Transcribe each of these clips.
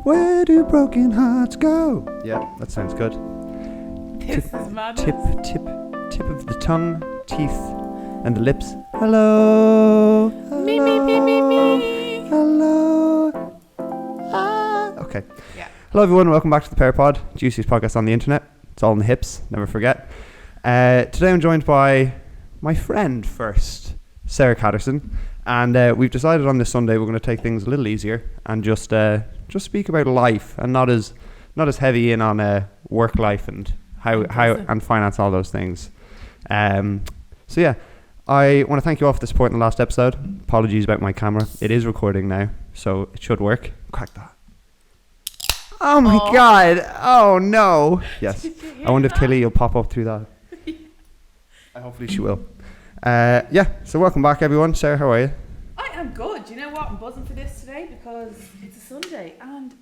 Where do broken hearts go? Yeah, that sounds good. This is madness. Tip of the tongue, teeth, and the lips. Hello. Me. Hello. Okay. Yeah. Hello everyone, welcome back to the Pear Pod, juiciest podcast on the internet. It's all in the hips, never forget. Today I'm joined by my friend first, Sarah Catterson, and we've decided on this Sunday we're going to take things a little easier and just speak about life and not as heavy in on work life and how and finance, all those things. So yeah, I want to thank you all for the support in the last episode. Apologies about my camera. It is recording now, so it should work. Crack that. Oh my god. Oh no. Yes. I wonder if Tillie will pop up through that. Hopefully she will. Yeah, so welcome back everyone. Sarah, how are you? I am good. You know what? I'm buzzing for this today because it's a Sunday and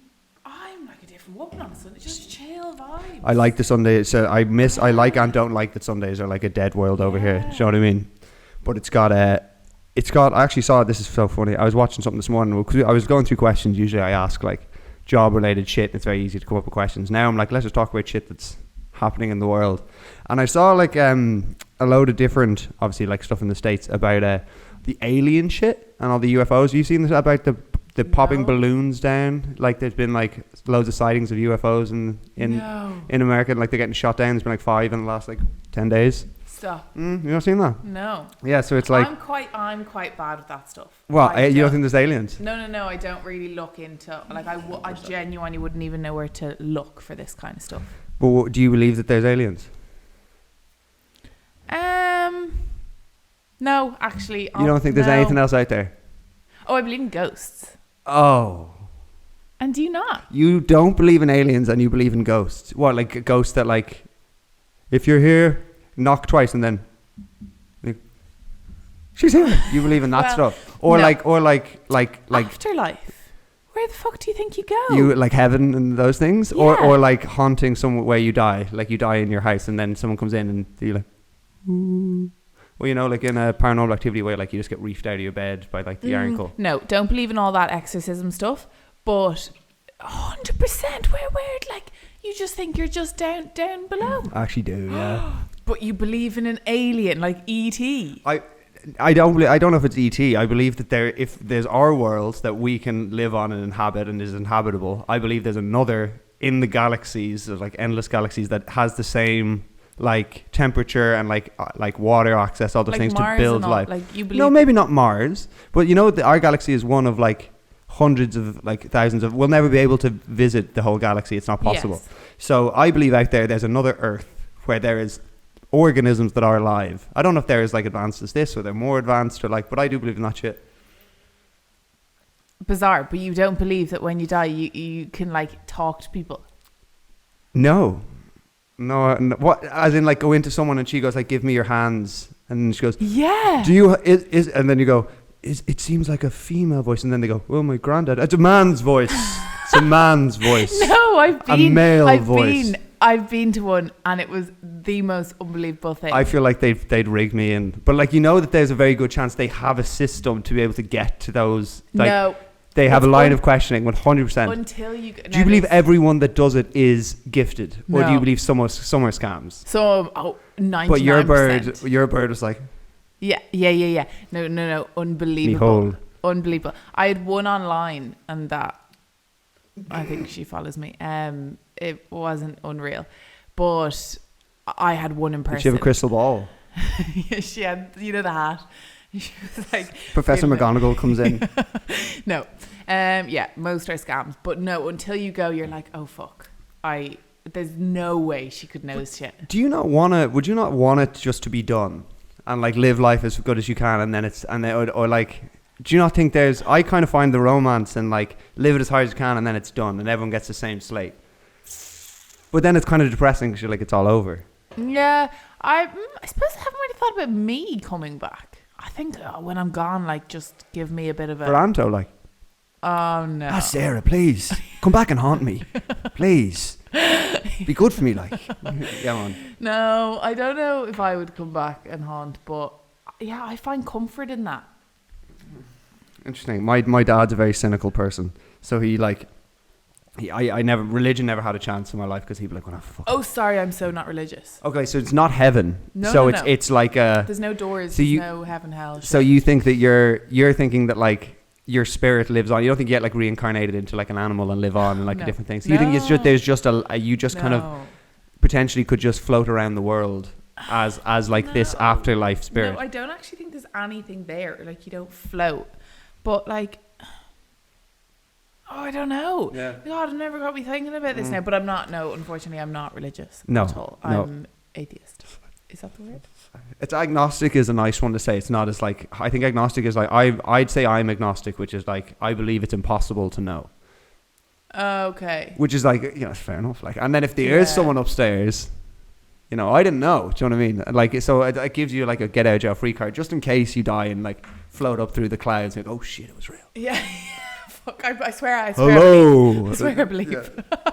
I'm like a different woman on a Sunday. Just chill vibes. I like the Sunday. So I like and don't like that Sundays are like a dead world over here. Do you know what I mean? But it's got I actually saw it. This is so funny. I was watching something this morning because I was going through questions. Usually I ask like job related shit and it's very easy to come up with questions. Now I'm like, let's just talk about shit that's happening in the world. And I saw like a load of different, obviously like stuff in the States about the alien shit and all the UFOs. Have you seen this about the popping balloons down? Like there's been like loads of sightings of UFOs in America. Like they're getting shot down. There's been like 5 in the last like 10 days. Stop. You not seen that? No. Yeah, so it's like I'm quite bad with that stuff. Well, you don't think there's aliens? No. I don't really look into like I genuinely wouldn't even know where to look for this kind of stuff. But do you believe that there's aliens? No, actually. You don't think there's anything else out there? Oh, I believe in ghosts. Oh. And do you not? You don't believe in aliens and you believe in ghosts. What, like a ghost that like, if you're here, knock twice and then, like, she's here. You believe in that stuff? Or no. like Afterlife. Where the fuck do you think you go? You like heaven and those things? Yeah. Or like haunting somewhere where you die. Like you die in your house and then someone comes in and you're like, ooh. Well, you know, like in a Paranormal Activity where like you just get reefed out of your bed by like the ankle. No, don't believe in all that exorcism stuff. But 100% where like you just think you're just down below. I actually do, yeah. But you believe in an alien like E.T. I don't know if it's E.T. I believe that if there's our world that we can live on and inhabit and is inhabitable, I believe there's another in the galaxies, there's like endless galaxies that has the same like temperature and like water access, all those like things Mars to build and all, life. like you believe no, maybe not Mars, but you know our galaxy is one of like hundreds of like thousands of. We'll never be able to visit the whole galaxy. It's not possible. Yes. So I believe out there's another Earth where there is organisms that are alive. I don't know if they're as like advanced as this or they're more advanced or like, but I do believe in that shit. Bizarre, but you don't believe that when you die you can like talk to people? No, what? As in like go into someone and she goes like, give me your hands, and she goes, yeah. Do you is and then you go, it seems like a female voice, and then they go, oh, my granddad. It's a man's voice. It's a man's voice. No, I've been to one and it was the most unbelievable thing. I feel like they'd rig me in, but like you know that there's a very good chance they have a system to be able to get to those. Like, no. They have a line of questioning, 100%. Until you... Do you believe everyone that does it is gifted? Or do you believe some are scams? 99%. But your bird was like... Yeah. No. Unbelievable. Nicole. Unbelievable. I had one online and that... I think she follows me. It wasn't unreal. But I had one in person. Did she have a crystal ball? Yeah, she had, the hat. She was like, Professor McGonagall comes in. No. Yeah, most are scams. But no, until you go, you're like, oh, fuck. There's no way she could know this shit. Would you not want it just to be done? And like live life as good as you can and then or like, do you not think I kind of find the romance and like live it as hard as you can and then it's done and everyone gets the same slate. But then it's kind of depressing because you're like, it's all over. Yeah, I suppose I haven't really thought about me coming back. I think when I'm gone, like, just give me a bit of a... Toronto, like. Oh, no. Ah, Sarah, please. Come back and haunt me. Please. Be good for me, like. Come on. No, I don't know if I would come back and haunt, but yeah, I find comfort in that. Interesting. My dad's a very cynical person. So he, like, religion never had a chance in my life because he'd be like, "Well, fuck." Oh, sorry, I'm so not religious. Okay, so it's not heaven. No, so no. it's like a. There's no doors. So there's no heaven, hell. So you think that you're thinking that like your spirit lives on. You don't think you get like reincarnated into like an animal and live on and like a different thing. So you think it's just there's just you just kind of potentially could just float around the world as like this afterlife spirit. No, I don't actually think there's anything there. Like you don't float, but like. Oh, I don't know. Yeah. God, it never got me thinking about this now. But I'm not. No, unfortunately, I'm not religious at all. I'm atheist. Is that the word? It's agnostic is a nice one to say. It's not as like I think agnostic is like I'd say I'm agnostic, which is like I believe it's impossible to know. Okay. Which is like fair enough. Like, and then if there is someone upstairs, I didn't know. Do you know what I mean? Like, so it gives you like a get out of jail free card just in case you die and like float up through the clouds. And you go, oh shit, it was real. Yeah. Fuck, I swear. Hello. I swear I believe. Yeah.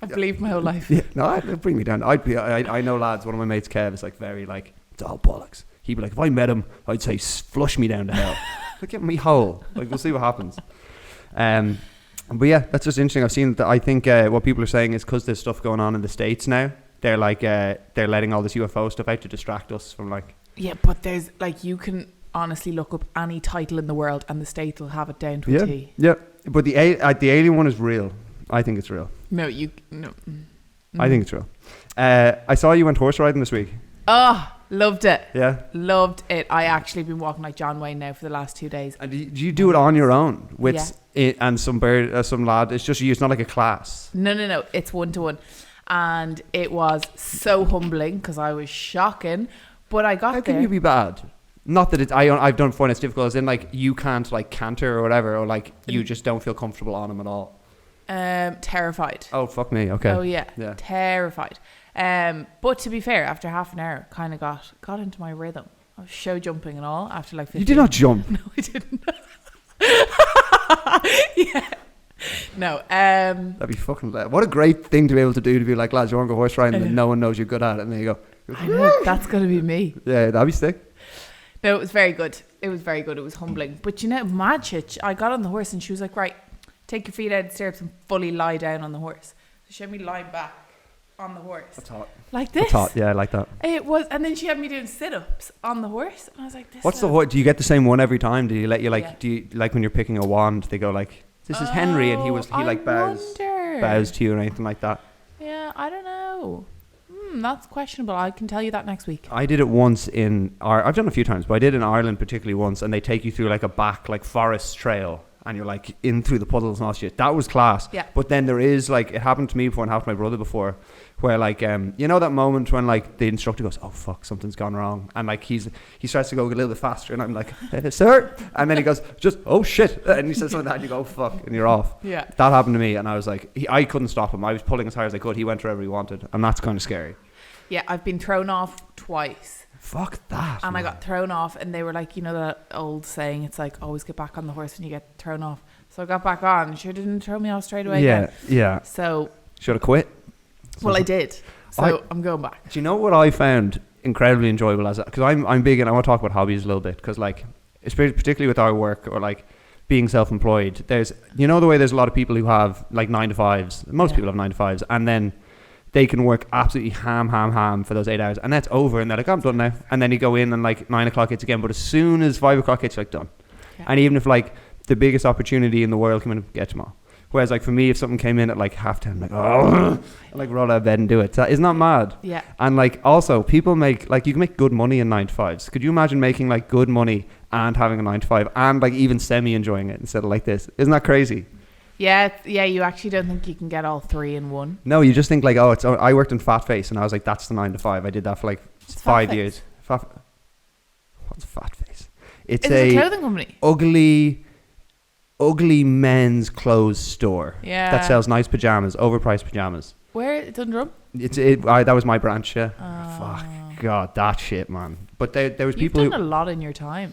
I believe my whole life. Yeah, no, it'd bring me down. I know lads. One of my mates, Kev, is like very like it's all bollocks. He'd be like, if I met him, I'd say flush me down to hell. Look at me whole. Like we'll see what happens. But yeah, that's just interesting. I've seen that. I think what people are saying is because there's stuff going on in the States now. They're like they're letting all this UFO stuff out to distract us from like. Yeah, but there's like you can honestly look up any title in the world and the state will have it down to a T. Yeah, but the alien one is real. I think it's real. No. I think it's real. I saw you went horse riding this week. Oh, loved it. Yeah, loved it. I actually been walking like John Wayne now for the last 2 days. And do you do it on your own with and some lad? It's just you. It's not like a class. No. It's 1-to-1, and it was so humbling because I was shocking. But I got there. How can you be bad? Not that I've done find it's difficult, as in like you can't like canter or whatever, or like you just don't feel comfortable on them at all. Terrified. Oh fuck me. Okay. Oh yeah. Terrified. But to be fair, after half an hour, kind of got into my rhythm. I was show jumping and all after like 15. You did not jump. No, I didn't. Yeah. No. That'd be fucking. What a great thing to be able to do, to be like, lads, you want to go horse riding, and no one knows you're good at it, and then you go. I know, that's gonna be me. Yeah, that'd be sick. No, it was very good. It was humbling. But mad shit. I got on the horse and she was like, right, take your feet out of the stirrups and fully lie down on the horse. So she had me lying back on the horse. That's hot. Like this. That's hot. Yeah, I like that. It was, and then she had me doing sit-ups on the horse, and I was like, "This." What's the horse? Do you get the same one every time? Do you let you like? Yeah. Do you like when you're picking a wand? They go like, "This is Henry," and he like bows to you or anything like that. Yeah, I don't know. That's questionable. I can tell you that next week. I did it once I've done it a few times, but I did in Ireland particularly once, and they take you through like a back like forest trail, and you're like in through the puddles and all shit. That was class. Yeah. But then there is like, it happened to me before and happened to my brother before, where like that moment when like the instructor goes, oh fuck, something's gone wrong, and like he starts to go a little bit faster, and I'm like, sir, and then he goes, just oh shit, and he says something like that, and you go, oh fuck, and you're off. Yeah. That happened to me, and I was like, I couldn't stop him. I was pulling as hard as I could. He went wherever he wanted, and that's kind of scary. Yeah, I've been thrown off twice. Fuck that. And man. I got thrown off, and they were like, that old saying, it's like, always get back on the horse when you get thrown off. So I got back on. Sure didn't throw me off straight away. Yeah. So. Should have quit. Well, I did. So I'm going back. Do you know what I found incredibly enjoyable because I'm big, and I want to talk about hobbies a little bit, because like, particularly with our work or like being self-employed, there's the way there's a lot of people who have like 9 to 5s. Most people have 9 to 5s, and then they can work absolutely ham for those 8 hours, and that's over, and they're like, I'm done now. And then you go in and like 9 o'clock hits again, but as soon as 5 o'clock hits, you're like, done. Yeah. And even if like the biggest opportunity in the world came in, get tomorrow. Whereas like for me, if something came in at like 10:30, I'm like, oh, I like roll out of bed and do it. Isn't that mad? Yeah. And like also people make like, you can make good money in 9 to 5s. Could you imagine making like good money and having a 9 to 5 and like even semi enjoying it instead of like this? Isn't that crazy? Yeah, you actually don't think you can get all 3 in one. No, you just think like, I worked in Fat Face, and I was like, that's the 9 to 5. I did that for like 5 years. What's Fat Face? It's a clothing company. Ugly men's clothes store. Yeah. That sells nice pajamas, overpriced pajamas. Where? It's Dundrum? That was my branch, yeah. Fuck. God, that shit, man. But there was people You've done a lot in your time.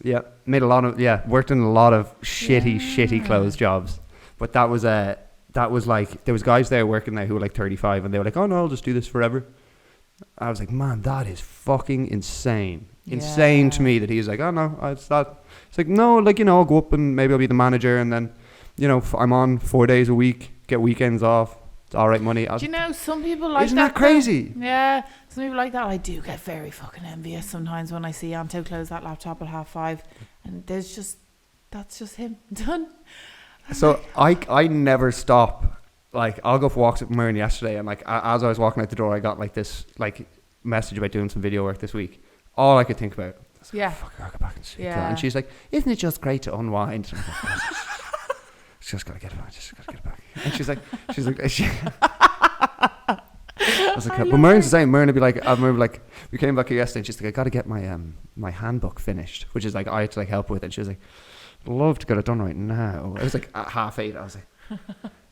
Yeah, worked in a lot of shitty clothes jobs. But that was like, there was guys there working there who were like 35, and they were like, oh no, I'll just do this forever. I was like, man, that is fucking insane. Yeah. Insane to me that he's like, oh no, it's that. It's like, no, like, I'll go up and maybe I'll be the manager, and then, I'm on 4 days a week, get weekends off. It's all right money. Do you know, some people like that. Isn't that crazy? Yeah, some people like that. I do get very fucking envious sometimes when I see Anto close that laptop at 5:30 and that's just him done. So I never stop. Like, I'll go for walks with Myrne yesterday, and like as I was walking out the door, I got like this like message about doing some video work this week. All I could think about was like, fuck, I'll go back and sleep. And she's like, isn't it just great to unwind? And I'm like, just gotta get it back. And she's like, I was like, but Myrne's the same. Myrne would be like, I remember like we came back here yesterday, and she's like, I gotta get my handbook finished, which is like I had to like help with, and she was like, love to get it done right now. It was like at 8:30. I was like,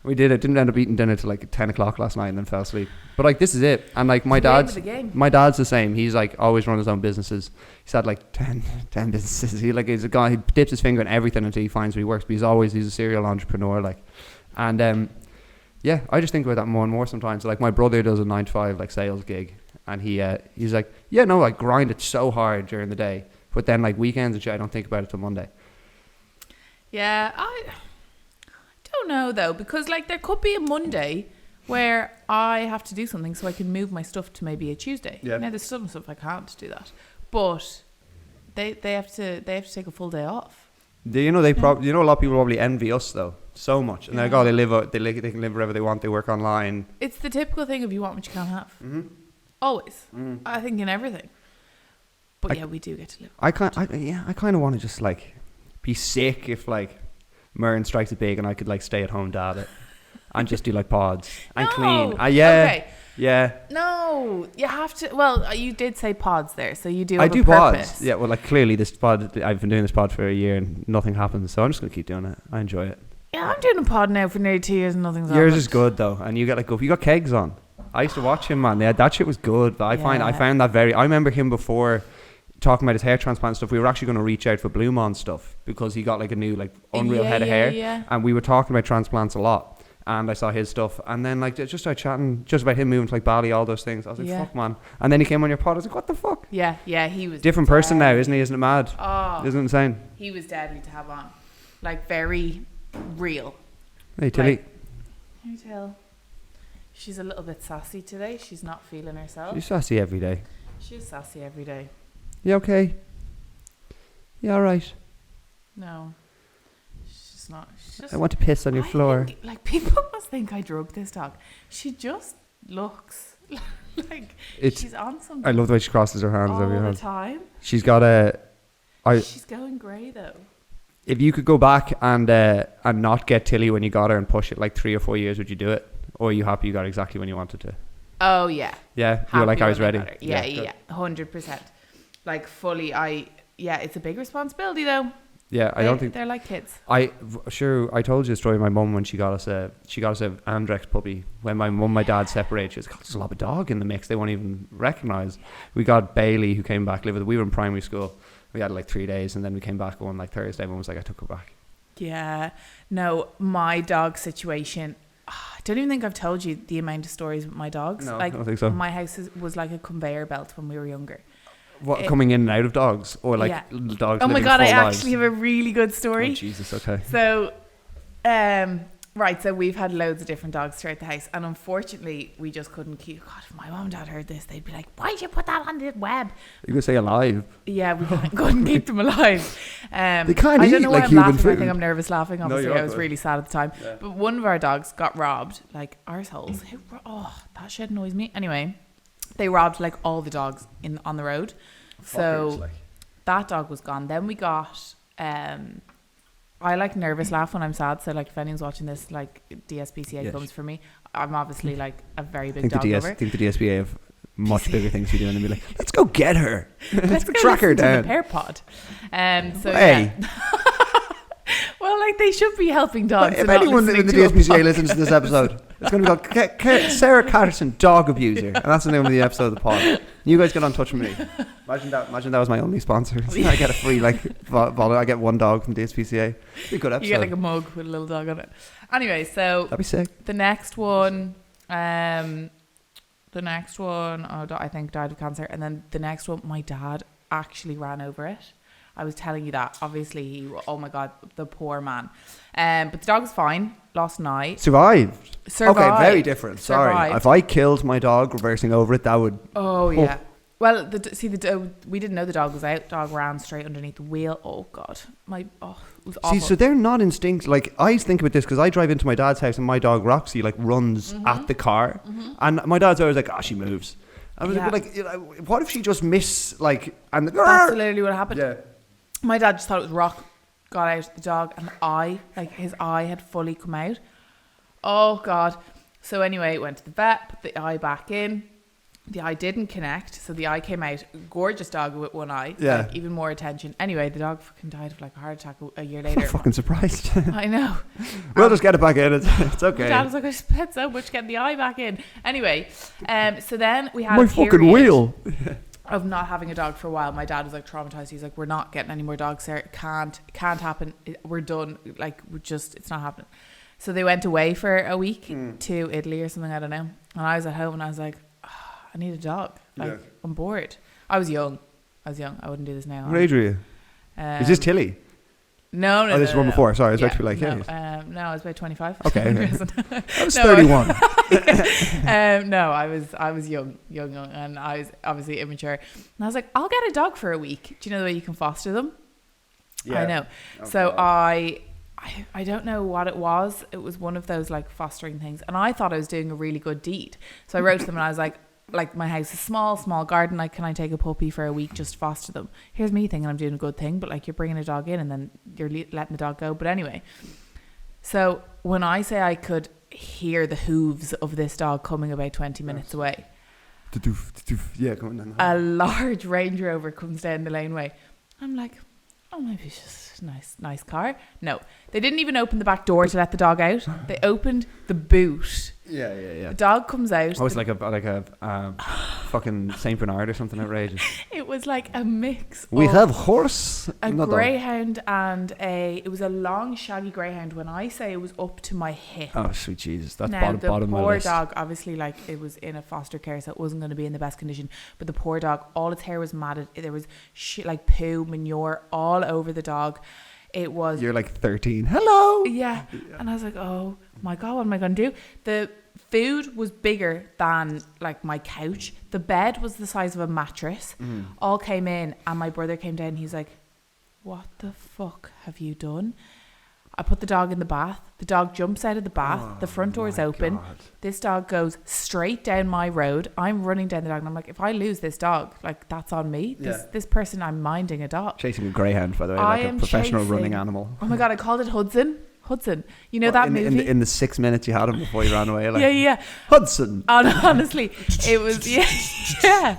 we did it. Didn't end up eating dinner till like 10 o'clock last night, and then fell asleep. But like, this is it. And like my dad's the same. He's like always run his own businesses. He's had like 10 businesses. He's a guy who dips his finger in everything until he finds what he works. But he's a serial entrepreneur. Like, and yeah, I just think about that more and more sometimes. Like, my brother does a 9 to 5 like sales gig, and he's like, yeah, no, I grind it so hard during the day, but then like weekends and shit, I don't think about it till Monday. Yeah, I don't know though, because like there could be a Monday where I have to do something so I can move my stuff to maybe a Tuesday. Yeah. Now there's some stuff I can't do that, but they have to take a full day off. You know, a lot of people probably envy us though so much, and they're like, oh, they can live wherever they want. They work online. It's the typical thing of you want what you can't have. Mm-hmm. Always. I think in everything. But yeah, we do get to live. I kind of want to just like be sick if like Myrne strikes it big and I could like stay at home dad it and just do like pods and clean. Okay. Yeah. No, you have to. Well, you did say pods there, so you do. I do purpose. Pods. Yeah. Well, like clearly this pod, I've been doing this pod for a year and nothing happens, so I'm just gonna keep doing it. I enjoy it. Yeah, I'm doing a pod now for nearly 2 years and nothing's happened. Yours is good though, and you got kegs on. I used to watch him, man. Yeah, that shit was good. But I found that I remember him before. Talking about his hair transplant stuff, we were actually going to reach out for Blue Mon stuff because he got like a new like unreal head of hair, and we were talking about transplants a lot. And I saw his stuff, and then like just started chatting just about him moving to like Bali, all those things. I was like, fuck, man. And then he came on your pod. I was like, what the fuck? Yeah, he was different person now, isn't he? Isn't it mad? Oh, isn't it insane? He was deadly to have on, like very real. Hey, Tillie. Can you tell? She's a little bit sassy today. She's not feeling herself. She's sassy every day. She's sassy every day. You okay? You alright? No. She's not. I want to piss on your floor. Like, people must think I drugged this dog. She just looks like she's on something. I love the way she crosses her hands over your hands. All the time. She's got she's going grey though. If you could go back and not get Tillie when you got her and push it like 3 or 4 years, would you do it? Or are you happy you got exactly when you wanted to? Oh, yeah. Yeah? You were like, I was ready? Yeah. 100%. Like fully, it's a big responsibility though. Yeah, I don't think they're like kids. I told you the story of my mum when she got us a Andrex puppy. When my dad separated, she was like, there's a lot of dog in the mix they won't even recognise. We got Bailey, who came back, we were in primary school. We had like 3 days, and then we came back on like Thursday. Mum was like, I took her back. Yeah, no, my dog situation. I don't even think I've told you the amount of stories with my dogs. No, like, I don't think so. My house was like a conveyor belt when we were younger. What, coming in and out of dogs, or like dogs? Oh my god, I actually have a really good story. Oh Jesus, okay. So, right, so we've had loads of different dogs throughout the house, and unfortunately, we just couldn't keep. God, if my mum and dad heard this, they'd be like, "Why'd you put that on the web?" You could say alive. Yeah, we couldn't keep them alive. They can't eat like I'm human laughing. food. I think I'm nervous laughing. Obviously, I was really sad at the time. Yeah. But one of our dogs got robbed, like arseholes. That shit annoys me. Anyway, they robbed like all the dogs on the road. So that dog was gone. Then we got I like nervous laugh when I'm sad, so like if anyone's watching this, like DSPCA comes for me. I'm obviously like a very big dog lover. I think the DSPA have much bigger things to do and be like, let's go get her. Let's go track her down. To the Pear Pod. Well, like they should be helping dogs. If anyone in the DSPCA listens to this episode, it's going to be called Sarah Catterson, Dog Abuser, and that's the name of the episode of the pod. You guys get on touch with me. Imagine that was my only sponsor. I get a free bottle. I get one dog from DSPCA. It'd be a good episode. You get like a mug with a little dog on it. Anyway, so that'd be sick. The next one, I think died of cancer, and then the next one, my dad actually ran over it. I was telling you that. Obviously, oh my god, the poor man. But the dog was fine. lost an eye. Survived. Survived. Okay, very different. Sorry. Survived. If I killed my dog reversing over it, that would... Oh, yeah. Well, we didn't know the dog was out. Dog ran straight underneath the wheel. Oh, God. It was awful. See, so they're not instinct. Like, I think about this because I drive into my dad's house and my dog Roxy like runs at the car. And my dad's always like, she moves. I was like, what if she just and that's literally what happened. Yeah. My dad just thought it was Rock, got out the dog, and his eye had fully come out. Oh, God. So anyway, went to the vet, put the eye back in. The eye didn't connect, so the eye came out. Gorgeous dog with one eye. Yeah. Like, even more attention. Anyway, the dog fucking died of like a heart attack a year later. I'm fucking surprised. I know. We'll just get it back in. It's okay. My dad was like, I spent so much getting the eye back in. Anyway, so then we had my a fucking period wheel of not having a dog for a while. My dad was like traumatized. He's like, we're not getting any more dogs, Sarah. It can't happen. We're done. Like, it's not happening. So they went away for a week to Italy or something. I don't know. And I was at home and I was like, I need a dog. Like, I'm bored. I was young. I wouldn't do this now. What age were you? Is this Tillie? No. Oh, this is one before. Sorry, I was about to be like, no, I was about 25. Okay. I was 31. No, I was young, and I was obviously immature. And I was like, I'll get a dog for a week. Do you know the way you can foster them? Yeah. I know. Okay. So I don't know what it was. It was one of those like fostering things, and I thought I was doing a really good deed. So I wrote to them and I was like, my house is small garden. Like, can I take a puppy for a week, just foster them? Here's me thinking I'm doing a good thing, but like, you're bringing a dog in and then you're letting the dog go. But anyway, so when I say I could hear the hooves of this dog coming about 20 minutes away, yeah, coming down. A large Range Rover comes down the laneway. I'm like, oh, maybe it's just a nice car. No, they didn't even open the back door to let the dog out. They opened the boot. Yeah. The dog comes out. Oh, it's like a fucking Saint Bernard or something outrageous. It was like a mix. We have horse, a greyhound, and it was a long, shaggy greyhound. When I say it was up to my hip. Oh, sweet Jesus, that's now, bottom of the my poor list. dog, obviously, like, it was in a foster care, so it wasn't going to be in the best condition. But the poor dog, all its hair was matted. There was shit like poo, manure all over the dog. It was. You're like 13. Hello. Yeah. And I was like, oh my God, what am I going to do? The food was bigger than like my couch. The bed was the size of a mattress. All came in, and my brother came down. He's like, what the fuck have you done? I put the dog in the bath. The dog jumps out of the bath. The front door is open. God. This dog goes straight down my road. I'm running down the dog, and I'm like, if I lose this dog, like, that's on me. This person, I'm minding a dog. Chasing a greyhound, by the way, like a professional running animal. Oh my God, I called it Hudson. You know that movie? In the 6 minutes you had him before he ran away. Like, yeah. Hudson. Honestly, it was, yeah.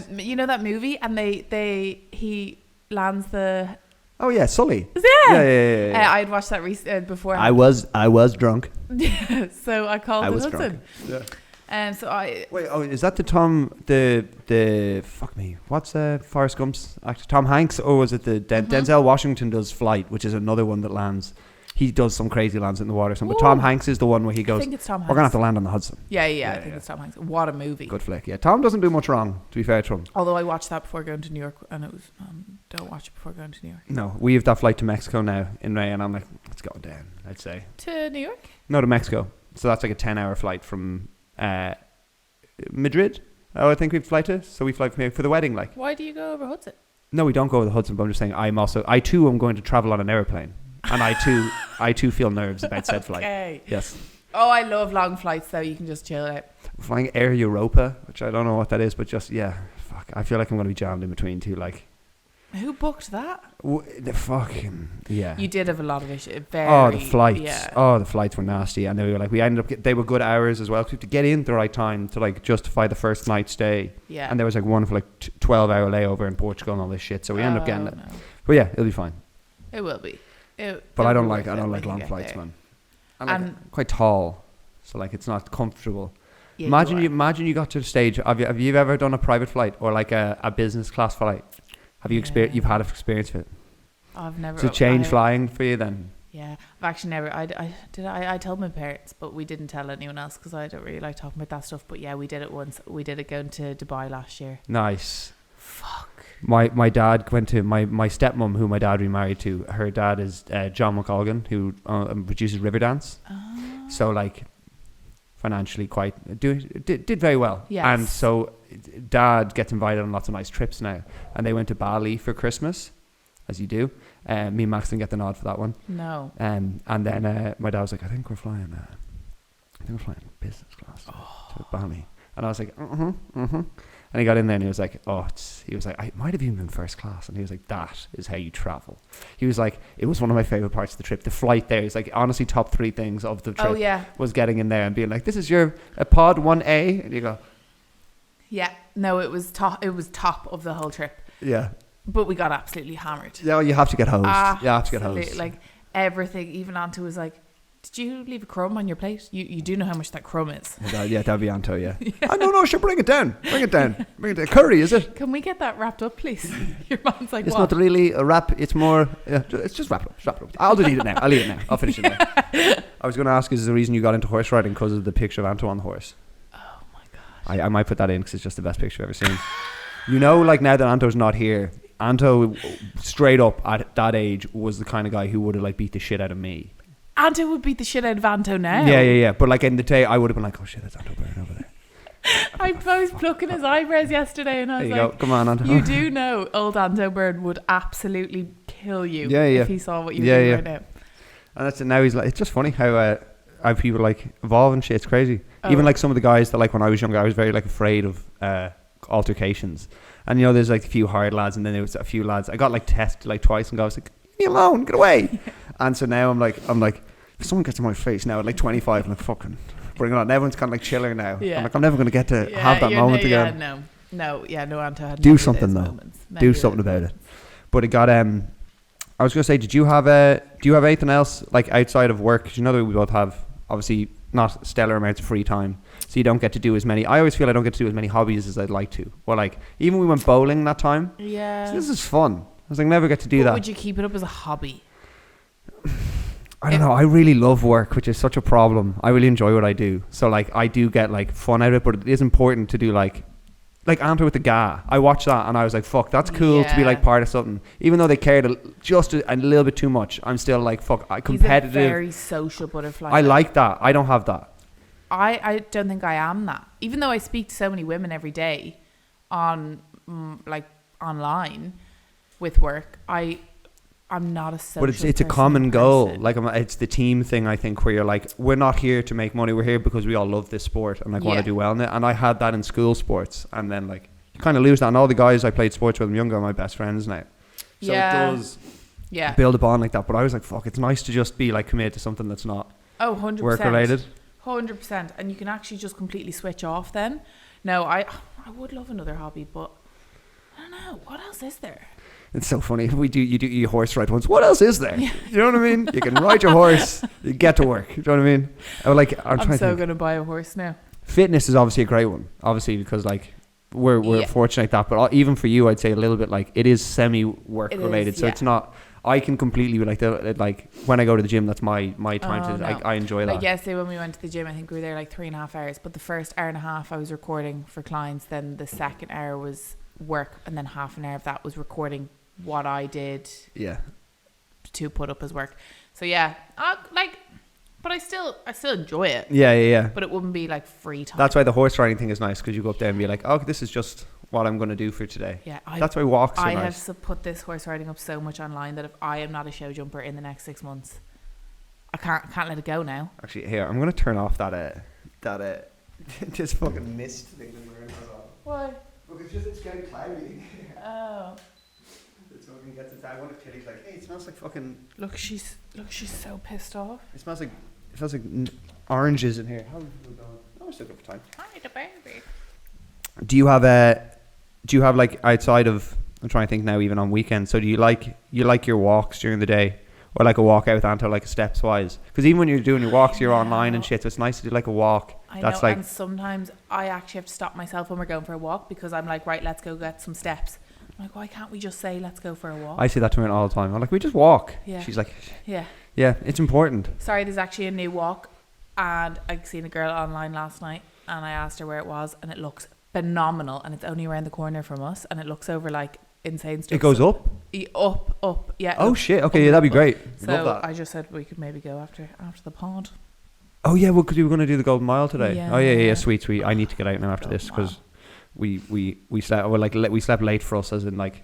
You know that movie? And he lands the... Oh yeah, Sully. Yeah. I'd watched that before. I was drunk. Yeah, so I called it Hudson. Drunk. Yeah. And so I... Wait, is that the fuck me, what's Forrest Gump's actor? Tom Hanks? Or was it the Denzel Washington does Flight, which is another one that lands. He does some crazy lands in the water. But Tom Hanks is the one where he goes, I think it's Tom Hanks. We're going to have to land on the Hudson. Yeah, I think it's Tom Hanks. What a movie. Good flick. Yeah, Tom doesn't do much wrong, to be fair to him. Although I watched that before going to New York, and it was, don't watch it before going to New York. No, we have that flight to Mexico now in May, and I'm like, let's go down, I'd say. To New York? No, to Mexico. So that's like a 10-hour flight from Madrid. Oh, I think we fly to. So we fly from here for the wedding, like. Why do you go over Hudson? No, we don't go over the Hudson, but I'm just saying I too am going to travel on an airplane. And I too feel nerves about said flight. Okay. Yes. Oh, I love long flights though. You can just chill out. Flying Air Europa, which I don't know what that is, but just fuck. I feel like I'm going to be jammed in between two. Like, who booked that? The fucking You did have a lot of issues. The flights. Yeah. Oh, the flights were nasty, and they were like we ended up. They were good hours as well. So we had to get in at the right time to like justify the first night stay. Yeah. And there was like one for like 12-hour layover in Portugal and all this shit. So we ended up getting it. No. But yeah, it'll be fine. It will be. But I don't like long flights, there. Man. I'm quite tall, so like it's not comfortable. Yeah, imagine you got to the stage. Have you ever done a private flight or like a business class flight? Have you you've had experience with it? I've never. It's a change flying for you then. Yeah, I've actually never. I told my parents, but we didn't tell anyone else because I don't really like talking about that stuff. But yeah, we did it once. We did it going to Dubai last year. Nice. Fuck. My dad went to my stepmom, who my dad remarried to. Her dad is John McColgan, who produces Riverdance. Oh. So like financially quite did very well. Yes. And so dad gets invited on lots of nice trips now. And they went to Bali for Christmas, as you do. Me and Max didn't get the nod for that one. No. And then my dad was like, I think we're flying business class to Bali. And I was like, And he got in there and he was like, I might have even been first class. And he was like, that is how you travel. He was like, it was one of my favorite parts of the trip. The flight there is like, honestly, top 3 things of the trip was getting in there and being like, this is your pod 1A. And you go, yeah, no, it was top of the whole trip. Yeah. But we got absolutely hammered. Yeah, you have to get hosed. You have to get hosed. Like everything, even Anto was like, did you leave a crumb on your plate? You do know how much that crumb is. Yeah, that'd be Anto, yeah. Oh, no, sure, bring it down. Curry, is it? Can we get that wrapped up, please? Your mom's like, it's what? Not really a wrap, it's more, it's just wrap it up. I'll just eat it now. I'll eat it now. I'll finish it now. I was going to ask, is the reason you got into horse riding because of the picture of Anto on the horse? Oh my gosh. I might put that in because it's just the best picture I've ever seen. You know, like now that Anto's not here, Anto, straight up at that age, was the kind of guy who would have like beat the shit out of me. Anto would beat the shit out of Anto now. Yeah. But like in the day, I would have been like, oh shit, that's Anto Byrne over there. I was plucking his eyebrows yesterday and I was like, go. Come on, Anto. You do know old Anto Byrne would absolutely kill you if he saw what you were doing right now. And that's it. Now he's like, it's just funny how people like evolve and shit. It's crazy. Even like some of the guys that like when I was younger, I was very like afraid of altercations. And you know, there's like a few hard lads, and then there was a few lads. I got like tested like twice, and I was like, "Leave me alone, get away!" And so now I'm like, if someone gets in my face now at like 25, I'm like, fucking bring it on. Everyone's kind of like chilling now. Yeah. I'm like, I'm never going to get to have that moment again. No, Anto had do something though. Do something about it. But it got I was going to say, do you have anything else like outside of work? 'Cause you know that we both have obviously not stellar amounts of free time, so you don't get to do as many. I always feel I don't get to do as many hobbies as I'd like to. Well, like even we went bowling that time. Yeah. So this is fun. I was like, never get to do that. Would you keep it up as a hobby? I don't know. I really love work, which is such a problem. I really enjoy what I do. So like I do get like fun out of it, but it is important to do like Anto with the GA. I watched that and I was like, fuck, that's cool to be like part of something. Even though they cared just a little bit too much, I'm still like, fuck, competitive. He's a very social butterfly. I like that. I don't have that. I don't think I am that. Even though I speak to so many women every day on like online with work, I'm not a social But it's a common goal. Like it's the team thing, I think, where you're like, we're not here to make money. We're here because we all love this sport and like want to do well in it. And I had that in school sports, and then like you kind of lose that. And all the guys I played sports with when younger are my best friends now. So it does build a bond like that. But I was like, fuck, it's nice to just be like committed to something that's not 100% work related. 100%. And you can actually just completely switch off then. No, I would love another hobby, but I don't know. What else is there? It's so funny. You do your horse ride once. What else is there? Yeah. You know what I mean? You can ride your horse. You get to work. You know what I mean? I'm so going to buy a horse now. Fitness is obviously a great one. Obviously, because like we're fortunate like that. But even for you, I'd say a little bit like it is semi-work related. So it's not. I can completely like when I go to the gym, that's my time to. No. I enjoy that. Like yesterday when we went to the gym, I think we were there like 3.5 hours. But the first hour and a half I was recording for clients. Then the second hour was work, and then half an hour of that was recording what I did to put up as work. So but I still enjoy it. Yeah. But it wouldn't be like free time. That's why the horse riding thing is nice, because you go up there and be like, oh, this is just what I'm going to do for today. Yeah, that's why walks are nice. I have put this horse riding up so much online that if I am not a show jumper in the next 6 months, I can't let it go now. Actually, here I'm going to turn off that this fucking mist thing that we're in. Why? Because it's getting cloudy. Oh. Fucking gets it. I wonder if Tillie's like, hey, it smells like fucking. Look, she's so pissed off. It smells like oranges in here. How are we going? Oh, we're still good for time. Hi, the baby. Do you have like outside of? I'm trying to think now. Even on weekends, so do you like your walks during the day, or like a walk out with Anto, like a steps wise? Because even when you're doing your walks, you're online and shit. So it's nice to do like a walk. That's like. And sometimes I actually have to stop myself when we're going for a walk, because I'm like, right, let's go get some steps. I'm like, why can't we just say let's go for a walk? I say that to her all the time. I'm like, we just walk. Yeah. She's like, yeah, it's important. Sorry, there's actually a new walk, and I seen a girl online last night, and I asked her where it was, and it looks phenomenal, and it's only around the corner from us, and it looks over like insane stuff. It goes up? Up, yeah. Oh, shit. Okay, yeah, that'd be great. So Love that. I just said we could maybe go after the pod. Oh, yeah, well, because we were going to do the Golden Mile today. Yeah. Oh, yeah, sweet. I need to get out now after this because we slept late for us, as in, like,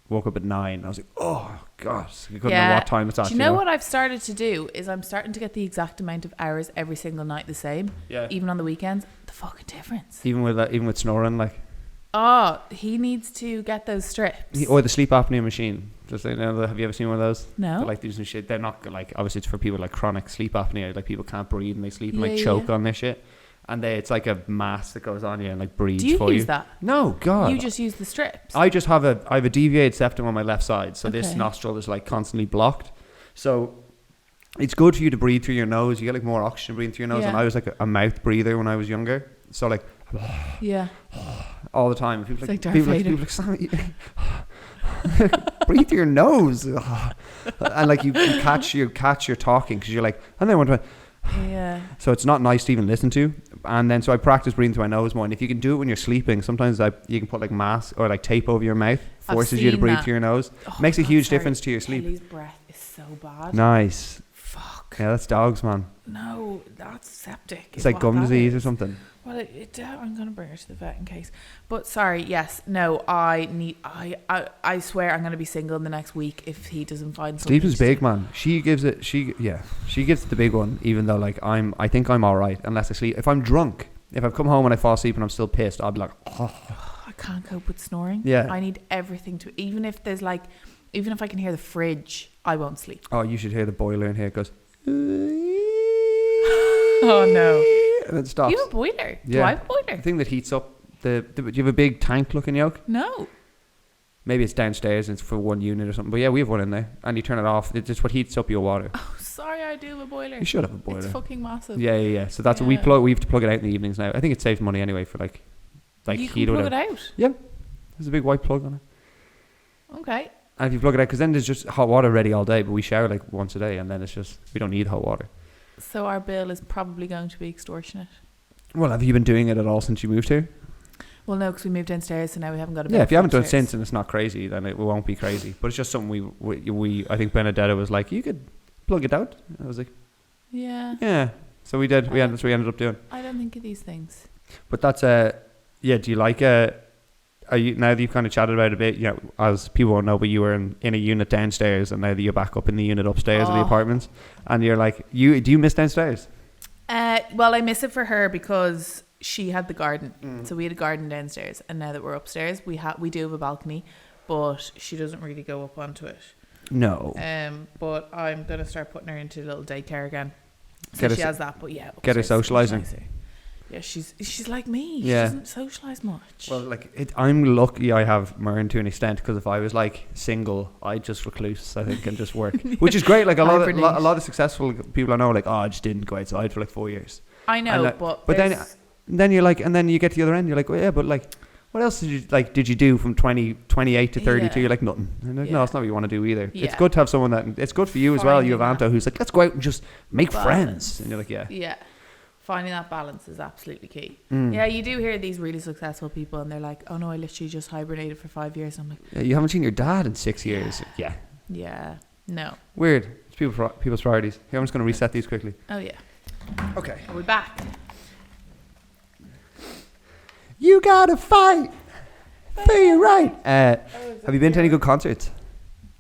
woke up at 9. I was like, oh, God. I couldn't know what time it's actually. Do you know what I've started to do is I'm starting to get the exact amount of hours every single night the same. Yeah. Even on the weekends. The fucking difference. Even with snoring, like. Oh, he needs to get those strips. Or the sleep apnea machine. Just like, have you ever seen one of those? No. They're like these and shit. They're not like, obviously it's for people like chronic sleep apnea. Like people can't breathe and they sleep and like choke on this shit. And it's like a mask that goes on you and like breathes for you. Do you use that? No, God. You just use the strips? I have a deviated septum on my left side. So this nostril is like constantly blocked. So it's good for you to breathe through your nose. You get like more oxygen breathing through your nose. And I was like a mouth breather when I was younger. So like, all the time. People like Sammy, breathe through your nose, and like you catch your talking because you're like, and then one. Yeah. So it's not nice to even listen to. And then so I practice breathing through my nose more. And if you can do it when you're sleeping, sometimes you can put like mask or like tape over your mouth, forces you to breathe through your nose. Makes a huge difference to your sleep. Tillie's breath is so bad. Nice. Fuck. Yeah, that's dogs, man. No, that's septic. It's like gum disease or something. Well, I'm going to bring her to the vet in case. But sorry, yes, no, I swear I'm going to be single in the next week if he doesn't find something. Sleep is big, man. She gives it the big one, even though like I think I'm all right unless I sleep. If I'm drunk, if I've come home and I fall asleep and I'm still pissed, I'll be like, oh. I can't cope with snoring. Yeah. I need everything to, even if I can hear the fridge, I won't sleep. Oh, you should hear the boiler in here. It goes, oh no. And it stops. You have a boiler? Yeah. Do I have a boiler? The thing that heats up do you have a big tank looking yoke? No. Maybe it's downstairs and it's for one unit or something. But yeah, we have one in there. And you turn it off. It's just what heats up your water. Oh, sorry, I do have a boiler. You should have a boiler. It's fucking massive. Yeah. So that's what we have to plug it out in the evenings now. I think it saves money anyway for like you heat can or plug it out? Yeah. There's a big white plug on it. Okay. And if you plug it out, because then there's just hot water ready all day, but we shower like once a day and then it's just, we don't need hot water. So our bill is probably going to be extortionate. Well, have you been doing it at all since you moved here? Well, no, because we moved downstairs, so now we haven't got a bill. Yeah, if you haven't done it since and it's not crazy, then it won't be crazy. But it's just something we I think Benedetta was like, you could plug it out. I was like, yeah. So we did. That's what we ended up doing. I don't think of these things. But that's do you like are you, now that you've kind of chatted about it a bit, as people won't know, but you were in a unit downstairs and now that you're back up in the unit upstairs of the apartments, and you're like, do you miss downstairs? Well, I miss it for her because she had the garden. So we had a garden downstairs, and now that we're upstairs, we do have a balcony, but she doesn't really go up onto it. No. But I'm gonna start putting her into a little daycare again. So she has that, but get her socializing. Yeah, she's like me. Yeah. She doesn't socialise much. Well, I'm lucky I have Mern to an extent, because if I was like single, I'd just recluse, I think, and just work, which is great. Like a lot of successful people I know, like, I just didn't go outside for like 4 years. I know, but then you're like, and then you get to the other end, you're like, well, yeah, but like, what else did you do from 28 to 32? Yeah. You're like, nothing. And like, no, that's not what you want to do either. Yeah. It's good to have someone it's good for you as well. You have Anto who's like, let's go out and just make friends. And you're like, yeah. Yeah. Finding that balance is absolutely key. Yeah, you do hear these really successful people and they're like, oh no, I literally just hibernated for 5 years. And I'm like, yeah, you haven't seen your dad in 6 years. Yeah. Yeah. No. Weird. It's people's priorities. Here, I'm just going to reset these quickly. Oh yeah. Okay. Are we back? You gotta fight for your right. Have you been to any good concerts?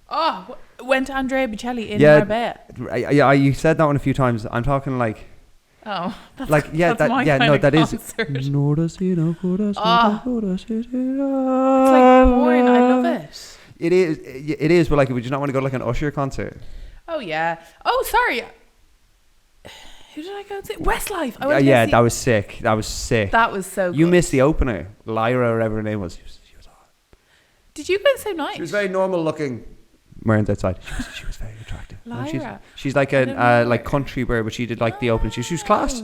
Oh, went to Andrea Bocelli in Marbella. Yeah, you said that one a few times. I'm talking like. Oh, that's, like that's my kind of that concert. Is. It's like porn. I love it. It is. But like, would you not want to go to like an Usher concert? Oh yeah. Oh, sorry. Who did I go to? Westlife. That was sick. That was so good. You missed the opener. Lyra, or whatever her name was. She was on. Did you go the same night? She was very normal looking. Marin's outside. She was very attractive. Lyra. She's like a like country bird, but she did like the opening. She was class.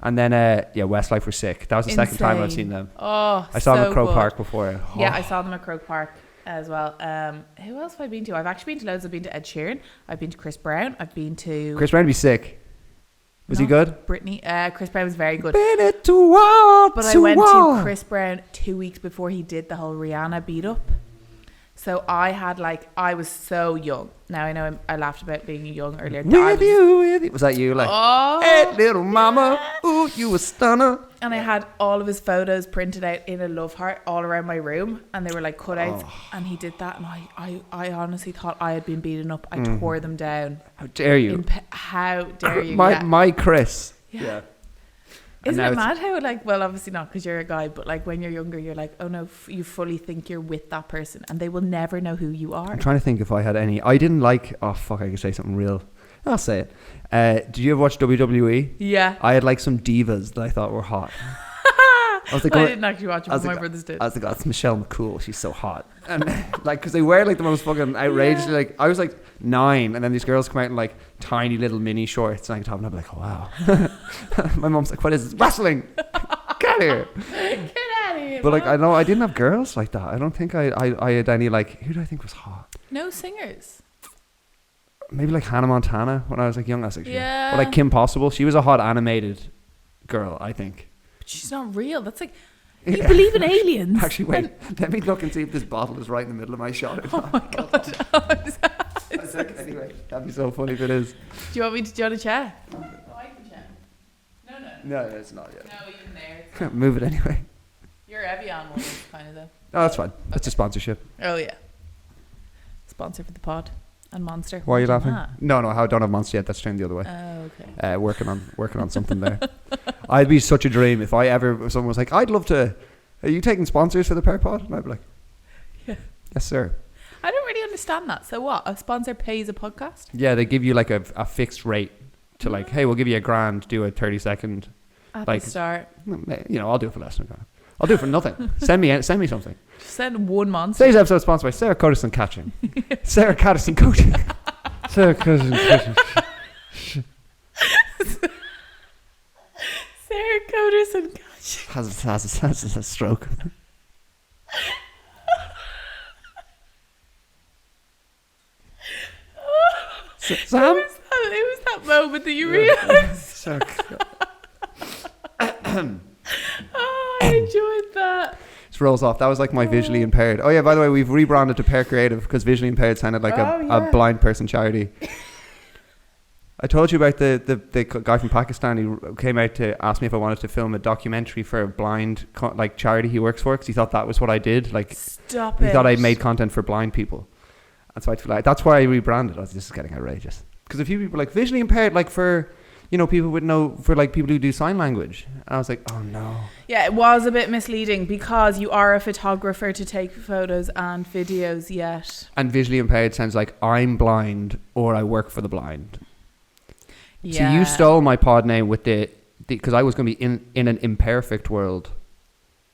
And then Westlife were sick. That was the second time I've seen them. Oh, I saw them at Croke Park before. Oh. Yeah, I saw them at Croke Park as well. Who else have I been to? I've actually been to loads. I've been to Ed Sheeran. I've been to Chris Brown. I've been to Chris Brown. Be sick. Was he good? Britney. Chris Brown was very good. But I went to Chris Brown 2 weeks before he did the whole Rihanna beat up. So I was so young. Now I know I laughed about being young earlier. With you. Was that you? Like, hey, little mama, ooh, you a stunner. And I had all of his photos printed out in a love heart all around my room, and they were like cutouts. And he did that, and I honestly thought I had been beaten up. I tore them down. How dare you? How dare you? My Chris. Yeah. Isn't it mad how, like, well, obviously not because you're a guy, but like when you're younger, you're like, oh no, you fully think you're with that person and they will never know who you are. I'm trying to think if I had any. I didn't like, oh fuck, I could say something real. I'll say it. Did you ever watch WWE? Yeah. I had like some divas that I thought were hot. I didn't actually watch it, but my brothers did. I was like, that's Michelle McCool. She's so hot. And like, because they wear like the most fucking outrageously, like, I was like 9, and then these girls come out in like tiny little mini shorts, and I can be like, oh, wow. My mom's like, what is this? Wrestling. Get out of here. Get out of here. But like, I know I didn't have girls like that. I don't think I had any, like, who do I think was hot? No singers. Maybe like Hannah Montana when I was like young. I was like, yeah. Or like Kim Possible. She was a hot animated girl, I think. She's not real. That's like, you believe in aliens. Actually, wait. Let me look and see if this bottle is right in the middle of my shot. Oh my god. Anyway, that'd be so funny if it is. Do you want to check? Oh, I can check. No, it's not yet. No, even there. Move it anyway. Your Evian one is kind of though. Oh, that's fine. That's a sponsorship. Oh yeah. Sponsor for the pod and Monster. Why are you laughing? No, I don't have Monster yet. That's turned the other way. Oh, okay. Working on something there. I'd be such a dream if someone was like, I'd love to. Are you taking sponsors for the Pear Pod? And I'd be like, yeah. Yes, sir. I don't really understand that. So what? A sponsor pays a podcast? Yeah, they give you like a fixed rate to like, hey, we'll give you $1,000, do a 30-second. At like, the start. You know, I'll do it for less than $1. I'll do it for nothing. Send me something. Send one monster. Today's episode is sponsored by Sarah Catterson Catching. Sarah Catterson Coaching. Sarah Catterson Coaching. Sarah Catterson Catching. Has a stroke. Sam? It was that moment that you realised. Oh, I enjoyed that. Just rolls off. That was like my visually impaired. Oh yeah, by the way, we've rebranded to Pear Creative because visually impaired sounded like a blind person charity. I told you about the guy from Pakistan who came out to ask me if I wanted to film a documentary for a blind like charity he works for because he thought that was what I did. Like, stop it. He thought I made content for blind people. That's why that's why I rebranded. I was this is getting outrageous because a few people like visually impaired, like for, you know, people with for like people who do sign language. And I was like, oh no. Yeah, it was a bit misleading because you are a photographer to take photos and videos yet. And visually impaired sounds like I'm blind or I work for the blind. Yeah. So you stole my pod name with the because I was going to be in an imperfect world.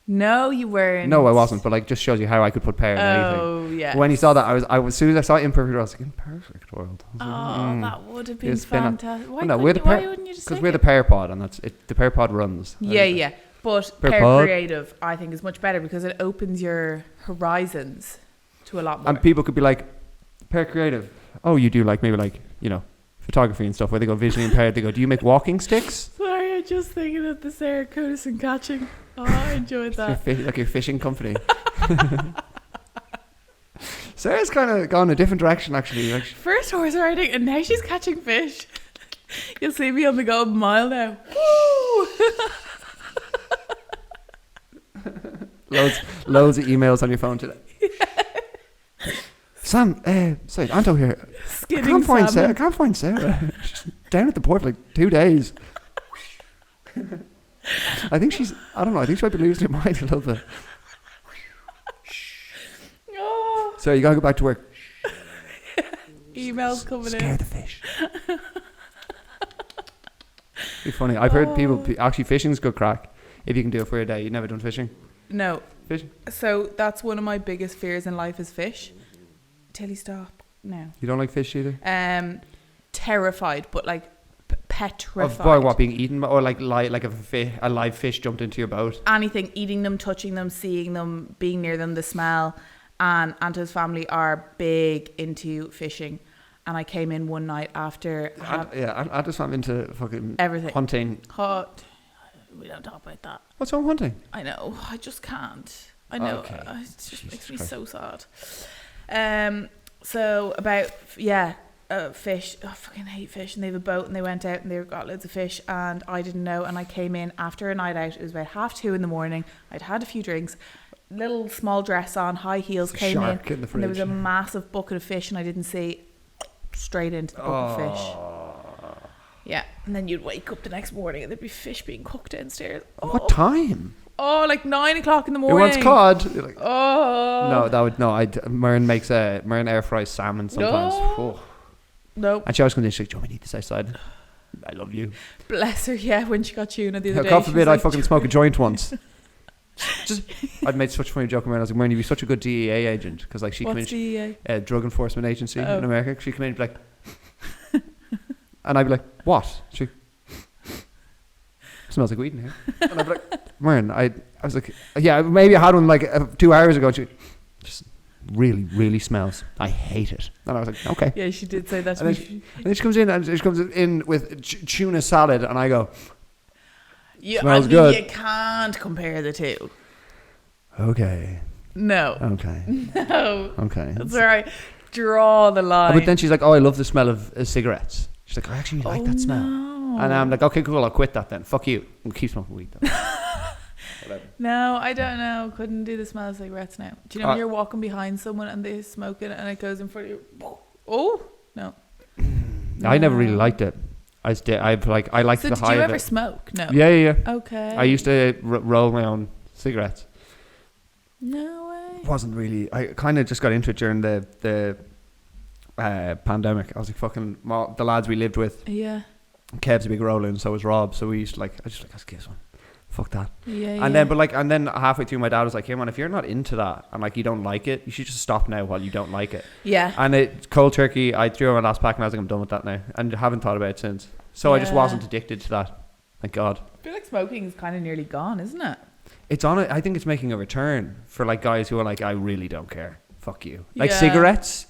No, you weren't. No, I wasn't. But like, just shows you how I could put pear in anything. Oh yeah. When he saw that, I was as soon as I saw imperfect world, I was like, imperfect world. That would have been fantastic. Why wouldn't you just? Because we're the Pear Pod, and that's it. The Pear Pod runs. Yeah. But Pear Creative, I think, is much better because it opens your horizons to a lot more. And people could be like, Pear Creative. Oh, you do like maybe like, you know, photography and stuff where they go visually impaired. They go, do you make walking sticks? Sorry, I'm just thinking of the Sarah Catterson Catching. Oh, I enjoyed that. Like your fishing company. Sarah's kind of gone a different direction, actually. First horse riding, and now she's catching fish. You'll see me on the Golden Mile now. Woo! loads of emails on your phone today. Yeah. Sam, sorry, Anto here. I can't find Sarah. She's down at the port for like 2 days. I think she might be losing her mind a little bit. Oh. So you gotta go back to work. Emails coming in. Scare the fish. Be funny. I've heard people actually fishing's good crack if you can do it for a day. You've never done fishing? No. Fishing? So that's one of my biggest fears in life is fish. Tillie, stop. No. You don't like fish either? Terrified, but like petrified. Of by what, being eaten, or like a live fish jumped into your boat? Anything, eating them, touching them, seeing them, being near them, the smell. And Anto's family are big into fishing. And I came in one night after... I just went into fucking everything. Hunting. We don't talk about that. What's wrong with hunting? I know, I just can't. I know, Okay. it just makes me so sad. So about fish. I fucking hate fish. And they have a boat, and they went out and they got loads of fish, and I didn't know. And I came in after a night out. It was about 2:30 in the morning. I'd had a few drinks, little small dress on, high heels. Came in, and there was a massive bucket of fish, and I didn't see. Straight into the bucket of fish. Yeah, and then you'd wake up the next morning and there'd be fish being cooked downstairs. What time? Oh, like 9 o'clock in the morning. It wants cod. You're like, oh Mern air fries salmon sometimes. No. Oh. Nope. And she always comes in, she's like, "Joe, we need this outside." I love you. Bless her. Yeah, when she got tuna the other day. God forbid I fucking smoke a joint once. I'd made such a funny joke. I was like, "Mern, you'd be such a good DEA agent," because like she came in, DEA? Drug Enforcement Agency in America. She came in and be like, and I'd be like, "What?" She smells like weed in here. And I'd be like, "Mern, I was like, yeah, maybe I had one like 2 hours ago." She just really, really smells. I hate it. And I was like, "Okay." Yeah, she did say that to me. And then she comes in with tuna salad, and I go, "Smells good." You can't compare the two. Okay. No. Okay. No. Okay. That's all right. Draw the line. But then she's like, "Oh, I love the smell of cigarettes." She's like, "I actually like that smell." No. And I'm like, "Okay, cool. I'll quit that then. Fuck you. We'll keep smoking weed then." No, I don't know. Couldn't do the smell of cigarettes now. Do you know when you're walking behind someone and they're smoking and it goes in front of you? Oh, no. I never really liked it. I liked the high of it. So did you ever smoke? No. Yeah. Okay. I used to roll my own cigarettes. No way. Wasn't really. I kind of just got into it during the pandemic. I was like, fucking, the lads we lived with. Yeah. Kev's a big roller, and so was Rob. So we used to let's give one. Fuck that. Yeah. And then halfway through, my dad was like, "Hey man, if you're not into that and like you don't like it, you should just stop now while you don't like it." Yeah. And cold turkey, I threw my last pack and I was like, "I'm done with that now," and haven't thought about it since. So I just wasn't addicted to that. Thank God. I feel like smoking is kind of nearly gone, isn't it? It's on it. I think it's making a return for like guys who are like, "I really don't care. Fuck you." Like cigarettes,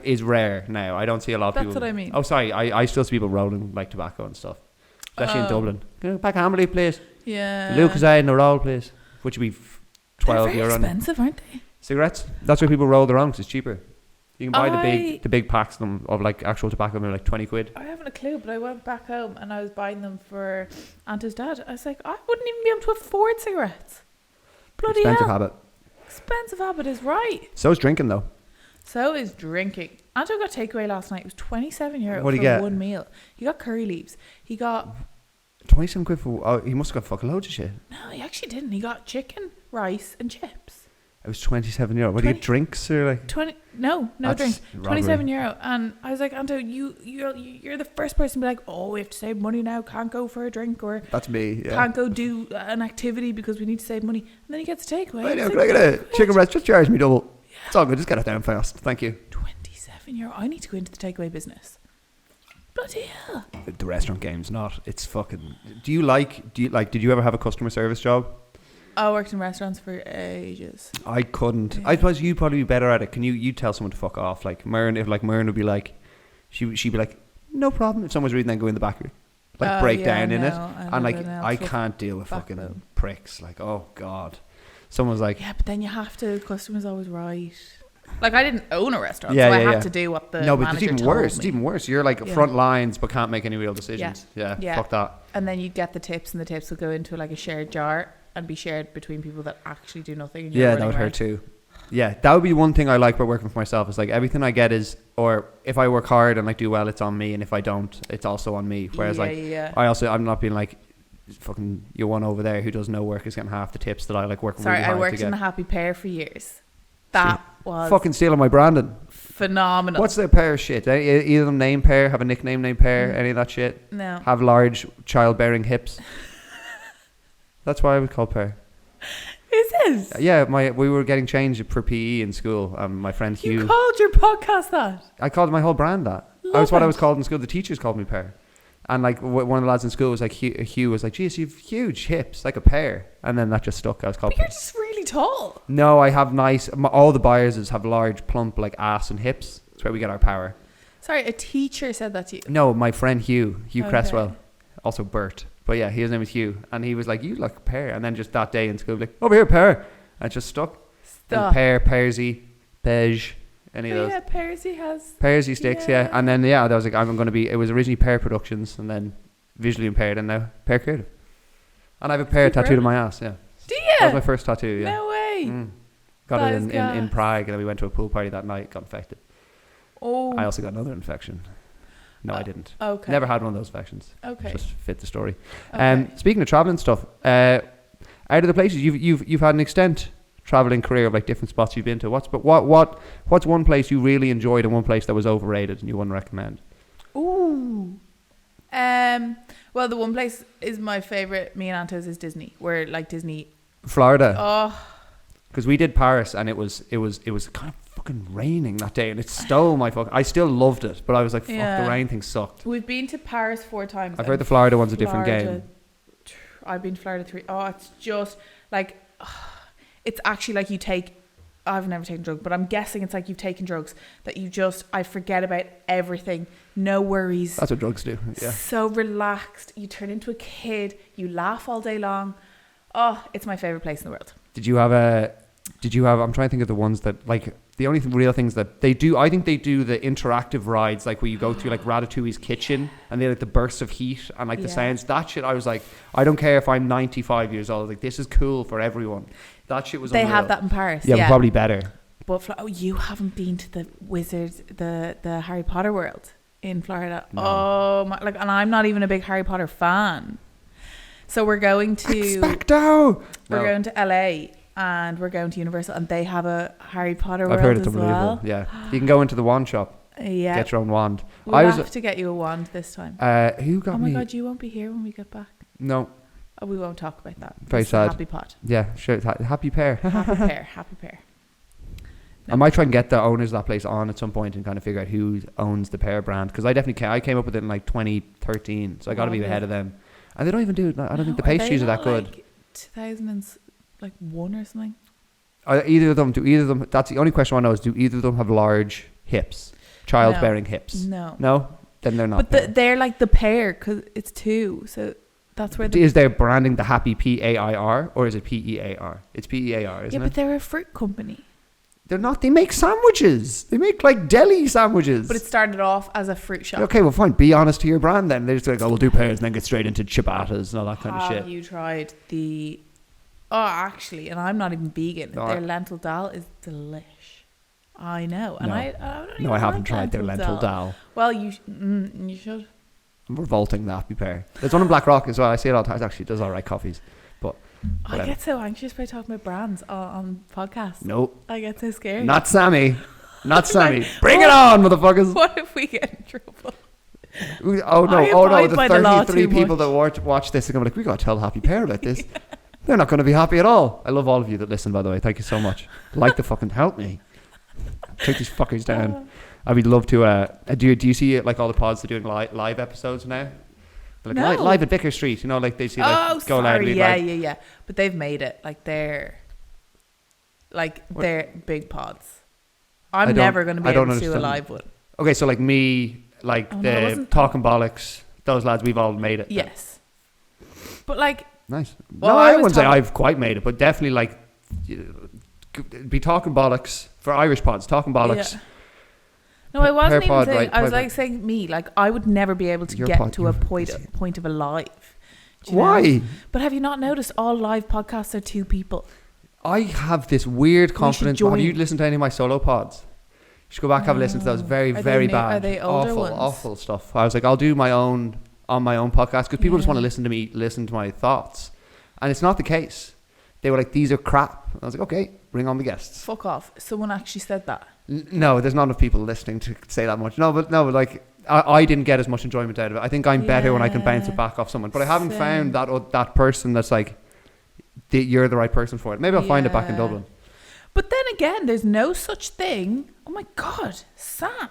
is rare now. I don't see a lot of people. That's what I mean. Oh, sorry. I still see people rolling like tobacco and stuff, especially in Dublin. Pack of Hammerley, please. Yeah. Lucas in the roll, please. Which would be €12. They're expensive, aren't they? Cigarettes. That's where people roll their own because it's cheaper. You can buy the big packs of like actual tobacco, and they're like 20 quid. I haven't a clue, but I went back home and I was buying them for Aunt's dad. I was like, I wouldn't even be able to afford cigarettes. Bloody expensive hell. habit. Expensive habit is right. So is drinking though. So is drinking. Anto got takeaway last night. It was €27 what for did he get? one meal. He got curry leaves. He got 27 quid for. Oh, he must have got fucking loads of shit. No, he actually didn't. He got chicken, rice, and chips. It was €27. What do you get, drinks or like? No drinks. Robbery. €27, and I was like, Anto, you're the first person to be like, oh, we have to save money now. Can't go for a drink, or that's me. Yeah. Can't go do an activity because we need to save money. And then he gets a takeaway. I know. Can I get a chicken breast? Just charge me double. Yeah. It's all good. Just get it down fast. Thank you. €27. I need to go into the takeaway business. Bloody hell. The restaurant game's not. It's fucking. Did you ever have a customer service job? I worked in restaurants for ages. I couldn't. Yeah. I suppose you'd probably be better at it. Can you tell someone to fuck off? Like Mern, if like Mern would be like, she'd be like, no problem. If someone's reading, then go in the back, like break down in it. And like I can't deal with fucking pricks. Like, oh God. Someone's like, yeah, but then you have to. Customer's always right. Like I didn't own a restaurant, so I had to do what the manager it's even told worse. me. It's even worse. You're like front lines, but can't make any real decisions. Yeah. Fuck that. And then you get the tips, and the tips will go into like a shared jar and be shared between people that actually do nothing. And that would hurt too. Yeah, that would be one thing I like about working for myself. Is like everything I get is, or if I work hard and like do well, it's on me, and if I don't, it's also on me. Whereas I'm not being like, fucking you one over there who does no work is getting half the tips that I like working really hard to get. I worked in the Happy Pear for years. That was fucking stealing my branding. Phenomenal. What's the Pear shit? Either of them name Pear, have a nickname named Pear, any of that shit? No. Have large childbearing hips. That's why I was called Pear. Is this? Yeah, we were getting changed for PE in school. My friend Hugh. You called your podcast that? I called my whole brand that. That's what I was called in school. The teachers called me Pear. And like one of the lads in school was like, Hugh was like, geez, you've huge hips, like a pear. And then that just stuck. I was called. But you're just really tall. No, I have all the Byerses have large, plump, like ass and hips. That's where we get our power. Sorry, a teacher said that to you? No, my friend Hugh Cresswell, also Bert. But yeah, his name was Hugh. And he was like, you like a pear. And then just that day in school, like, over here, pear. And it just stuck. Stop. And pear, pearsy, beige, any of those. Yeah, Pearsy has. Pearsy sticks, yeah. And then, I was like, I'm going to be, it was originally Pear Productions and then Visually Impaired and now Pear Creative. And I have a pear tattooed on my ass, yeah. Do you? That was my first tattoo, yeah. No way. Got it in Prague, and then we went to a pool party that night, got infected. Oh. I also got another infection. No, I didn't. Okay. Never had one of those infections. Okay. Just fit the story. Okay. Speaking of traveling stuff, out of the places you've had an extent traveling career of like different spots you've been to. What's one place you really enjoyed and one place that was overrated and you wouldn't recommend? Ooh. Well, the one place is my favorite. Me and Antos is Disney. We're like Disney. Florida. Oh. Because we did Paris and it was kind of fucking raining that day and it stole my fucking. I still loved it, but I was like, fuck, the rain thing sucked. We've been to Paris 4 times. I've heard the Florida one's a different game. I've been to Florida 3. Oh, it's just like, it's actually like you take. I've never taken drugs, but I'm guessing it's like you've taken drugs that you just, I forget about everything. No worries. That's what drugs do. Yeah. So relaxed. You turn into a kid. You laugh all day long. Oh, it's my favorite place in the world. Did you have I'm trying to think of the ones that, like, the only real things that they do, I think they do the interactive rides, like where you go through like Ratatouille's kitchen and they like the bursts of heat and like the sounds. That shit, I was like, I don't care if I'm 95 years old. Like, this is cool for everyone. That shit was unreal. They have that in Paris. Yeah, but probably better. But you haven't been to the Wizards, the Harry Potter world in Florida. No. Oh my! Like, and I'm not even a big Harry Potter fan. So we're going to Expecto. We're going to LA and we're going to Universal, and they have a Harry Potter world. I've heard it's as unbelievable. well. Yeah, you can go into the wand shop. Yeah, get your own wand. We'll have to get you a wand this time. Who got me? Oh my god, you won't be here when we get back. No. Oh, we won't talk about that. Very sad. Happy pot. Yeah, sure. Happy Pear. Happy Pear. Happy Pear. No. I might try and get the owners of that place on at some point and kind of figure out who owns the Pear brand, because I definitely I came up with it in like 2013, so I got to be ahead of them. And they don't even do it. I don't think the pastries are that good. Like 2001 or something. Either of them. That's the only question I know is, do either of them have large hips, childbearing hips? No. Then they're not. But they're like the Pear because it's 2. So that's where. Is their branding the Happy PAIR or is it PEAR? It's PEAR, isn't it? Yeah, but they're a fruit company. They're not. They make sandwiches. They make like deli sandwiches. But it started off as a fruit shop. Okay, well, fine. Be honest to your brand then. They're just like, oh, we'll do pears and then get straight into ciabattas and all that kind of shit. Have you tried the... Oh, actually, and I'm not even vegan. No, their lentil dal is delish. I know. And I haven't tried their lentil dal. Well, you should. I'm revolting the Happy Pear. There's one in Black Rock as well. I see it all the time. It actually does all right coffees. But whatever. I get so anxious by talking about brands on podcasts. Nope. I get so scared. Not Sammy. Not Sammy. Bring it on, motherfuckers. What if we get in trouble? Oh no. The 33 people that watch this are going to be like, we got to tell Happy Pear about this. Yeah. They're not going to be happy at all. I love all of you that listen, by the way. Thank you so much. Like to fucking help me. Take these fuckers down. I would love to. Do you see like all the pods they're doing live episodes now? Like no. Live at Vicker Street, you know, like they see like go loud. Yeah. But they've made it like they're big pods. I'm never going to be able to do a live one. Okay, so like me, like Talking Bollocks, those lads, we've all made it. Yes, but like nice. Well, no, I wouldn't say I've quite made it, but definitely like be Talking Bollocks for Irish pods. Talking Bollocks. Yeah. No, I wasn't even saying. Right, I was like saying me. Like I would never be able to get to a point of a live. Why? Know? But have you not noticed all live podcasts are 2 people? I have this weird confidence. Have you listened to any of my solo pods? You should go back and have a listen to those. Very bad. Are they older ones? Awful stuff. I was like, I'll do my own on my own podcast because people just want to listen to my thoughts, and it's not the case. They were like, these are crap. I was like, okay, bring on the guests. Fuck off. Someone actually said that. No, there's not enough people listening to say that much. No, but like I didn't get as much enjoyment out of it. I think I'm better when I can bounce it back off someone. But I haven't found that person that's like, you're the right person for it. Maybe I'll find it back in Dublin. But then again, there's no such thing. Oh my God, Sam.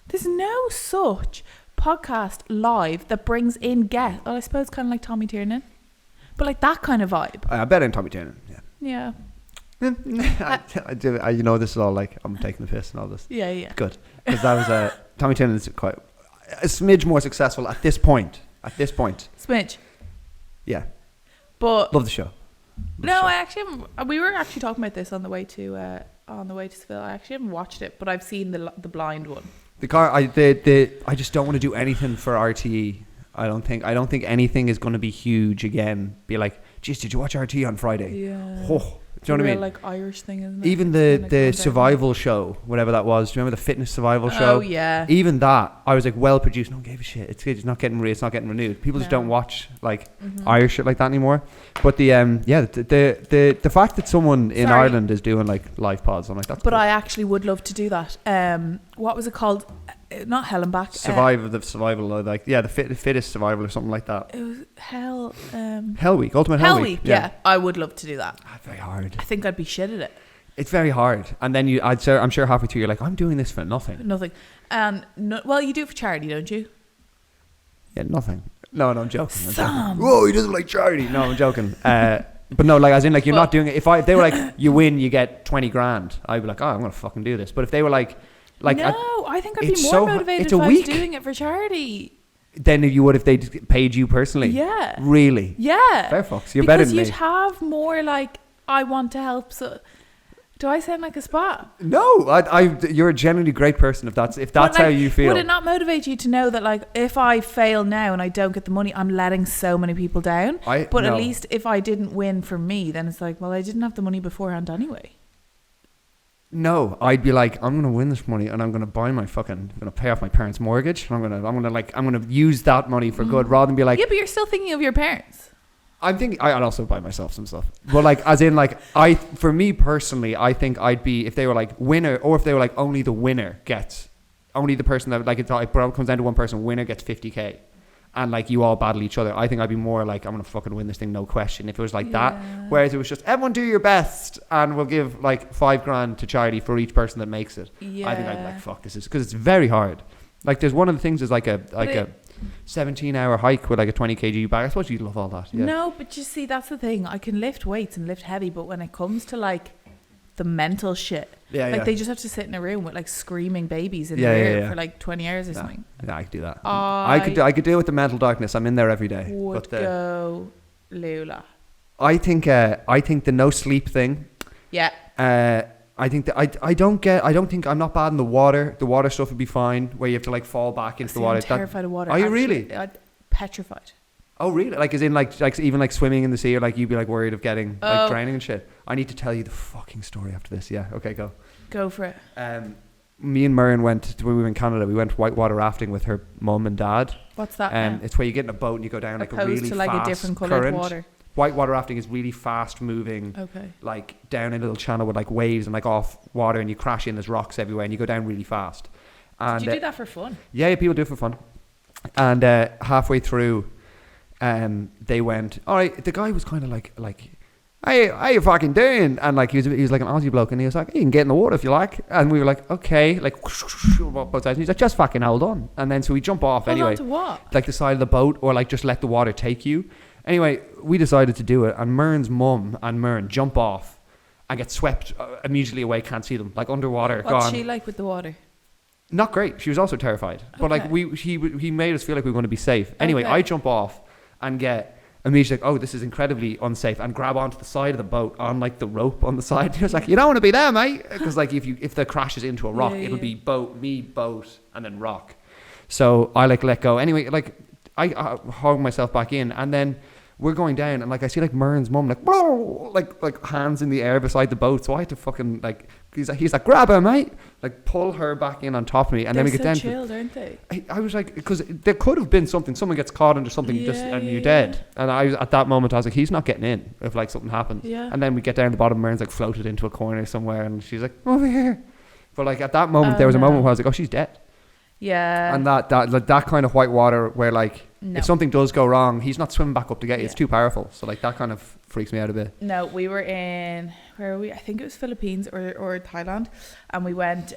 There's no such podcast live that brings in guests. Well, I suppose kind of like Tommy Tiernan. But like that kind of vibe. I bet in Tommy Tiernan, yeah. I do. You know, this is all like I'm taking the piss and all this. Yeah. Good, because that was Tommy Tiernan is quite a smidge more successful at this point. Smidge. Yeah. But love the show. We were actually talking about this on the way to on the way to Seville. I actually haven't watched it, but I've seen the blind one. I just don't want to do anything for RTE. I don't think anything is going to be huge again. Be like, geez, did you watch RTE on Friday? Yeah. Oh, do you know what I mean? Like Irish thing, isn't it? Even the survival show, whatever that was. Do you remember the fitness survival show? Oh yeah. Even that, I was like, well produced. No one gave a shit. It's not getting renewed. People just don't watch like Irish shit like that anymore. But the fact that someone in Ireland is doing like live pods, I'm like, that's. But I actually would love to do that. What was it called? Not Hell and Back. Survival, like the fittest survival or something like that. It was Hell. Hell Week, Ultimate Hell Week. Yeah, I would love to do that. Very hard. I think I'd be shit at it. It's very hard, and then I'm sure halfway through you're like, I'm doing this for nothing. Nothing, and well, you do it for charity, don't you? Yeah, nothing. No, I'm joking. Whoa, he doesn't like charity. No, I'm joking. But no, like as in like you're not doing it. If they were like you win, you get 20 grand, I'd be like, oh, I'm gonna fucking do this. But if they were like no, I think I'd be more motivated if I was doing it for charity than you would if they paid you personally. Yeah. Really? Yeah. Fair fucks. You're better than me. Because you'd have more like, I want to help. So, do I sound like a spot? No, you're a genuinely great person if that's how you feel. Would it not motivate you to know that like if I fail now and I don't get the money, I'm letting so many people down? At least if I didn't win for me, then it's like, well, I didn't have the money beforehand anyway. No, I'd be like, I'm gonna win this money and I'm gonna gonna pay off my parents' mortgage and I'm gonna use that money for good rather than be like, yeah, but you're still thinking of your parents. I'm thinking I'd also buy myself some stuff, but like as in like for me personally, I think I'd be if they were like winner or if they were like only the winner gets only the person that like it comes down to one person, winner gets 50k. And like you all battle each other. I think I'd be more like I'm gonna fucking win this thing, no question. If it was like that, whereas it was just everyone do your best, and we'll give like 5 grand to charity for each person that makes it. Yeah. I think I'd be like fuck this is because it's very hard. Like there's one of the things is like a 17-hour hike with like a 20 kg bag. I suppose you'd love all that. Yeah. No, but you see that's the thing. I can lift weights and lift heavy, but when it comes to like the mental shit. They just have to sit in a room with like screaming babies in the room for like 20 hours or something. Yeah, I could do that. I could deal with the mental darkness. I'm in there every day. Go Lula. I think the no sleep thing. Yeah. I think that I don't think I'm not bad in the water. The water stuff would be fine where you have to like fall back into the water. I'm terrified of water. Are you really? I'm petrified. Oh really? Like as in like even like swimming in the sea or like you'd be like worried of getting like drowning and shit. I need to tell you the fucking story after this. Yeah. Okay, go. Go for it. Me and Myrn when we were in Canada, we went whitewater rafting with her mum and dad. What's that? It's where you get in a boat and you go down like a really to like fast a different coloured current. water. Whitewater rafting is really fast moving. Okay. Like down a little channel with like waves and like off water and you crash in, there's rocks everywhere and you go down really fast. And did you do that for fun? Yeah, people do it for fun. And halfway through, they went, all right, the guy was kind of like hey, how you fucking doing? And like he was like an Aussie bloke and he was like, you can get in the water if you like. And we were like, okay, like both sides. And he's like, just fucking hold on. And then so we jump off anyway. Hold on to what? Like the side of the boat or like just let the water take you. Anyway, we decided to do it and Myrn's mum and Myrn jump off and get swept immediately away, can't see them, like underwater. What's she like with the water? Not great. She was also terrified. But like he made us feel like we were going to be safe. Anyway, I jump off and get immediately like, oh, this is incredibly unsafe, and grab onto the side of the boat on like the rope on the side. He was like, you don't want to be there, mate, because like if the crashes into a rock, it'll be boat, and then rock. So I like let go. Anyway, like I hauled myself back in, and then we're going down, and like I see like Myrn's mum like whoa, like hands in the air beside the boat. So I had to fucking like he's like grab her, mate, like pull her back in on top of me, and then we get down. They're so chilled, aren't they? I was like, because there could have been something. Someone gets caught under something and you're dead. And I was at that moment I was like, he's not getting in if like something happens. Yeah. And then we get down to the bottom. Myrn's like floated into a corner somewhere, and she's like over here. But like at that moment, there was a moment where I was like, oh, she's dead. Yeah. And that kind of white water where like if something does go wrong, he's not swimming back up to get you. It's too powerful. So like that kind of freaks me out a bit. No, we were in, where were we? I think it was Philippines or Thailand, and we went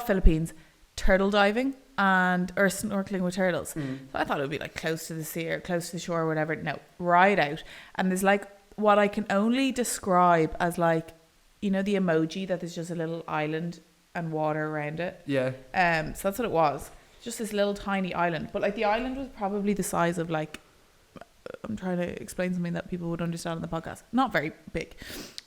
Philippines turtle diving or snorkeling with turtles. So I thought it would be like close to the sea or close to the shore or whatever. No, right out, and there's like what I can only describe as like, you know, the emoji that there's just a little island and water around it. Yeah. So that's what it was. Just this little tiny island, but like the island was probably the size of like I'm trying to explain something that people would understand on the podcast. Not very big.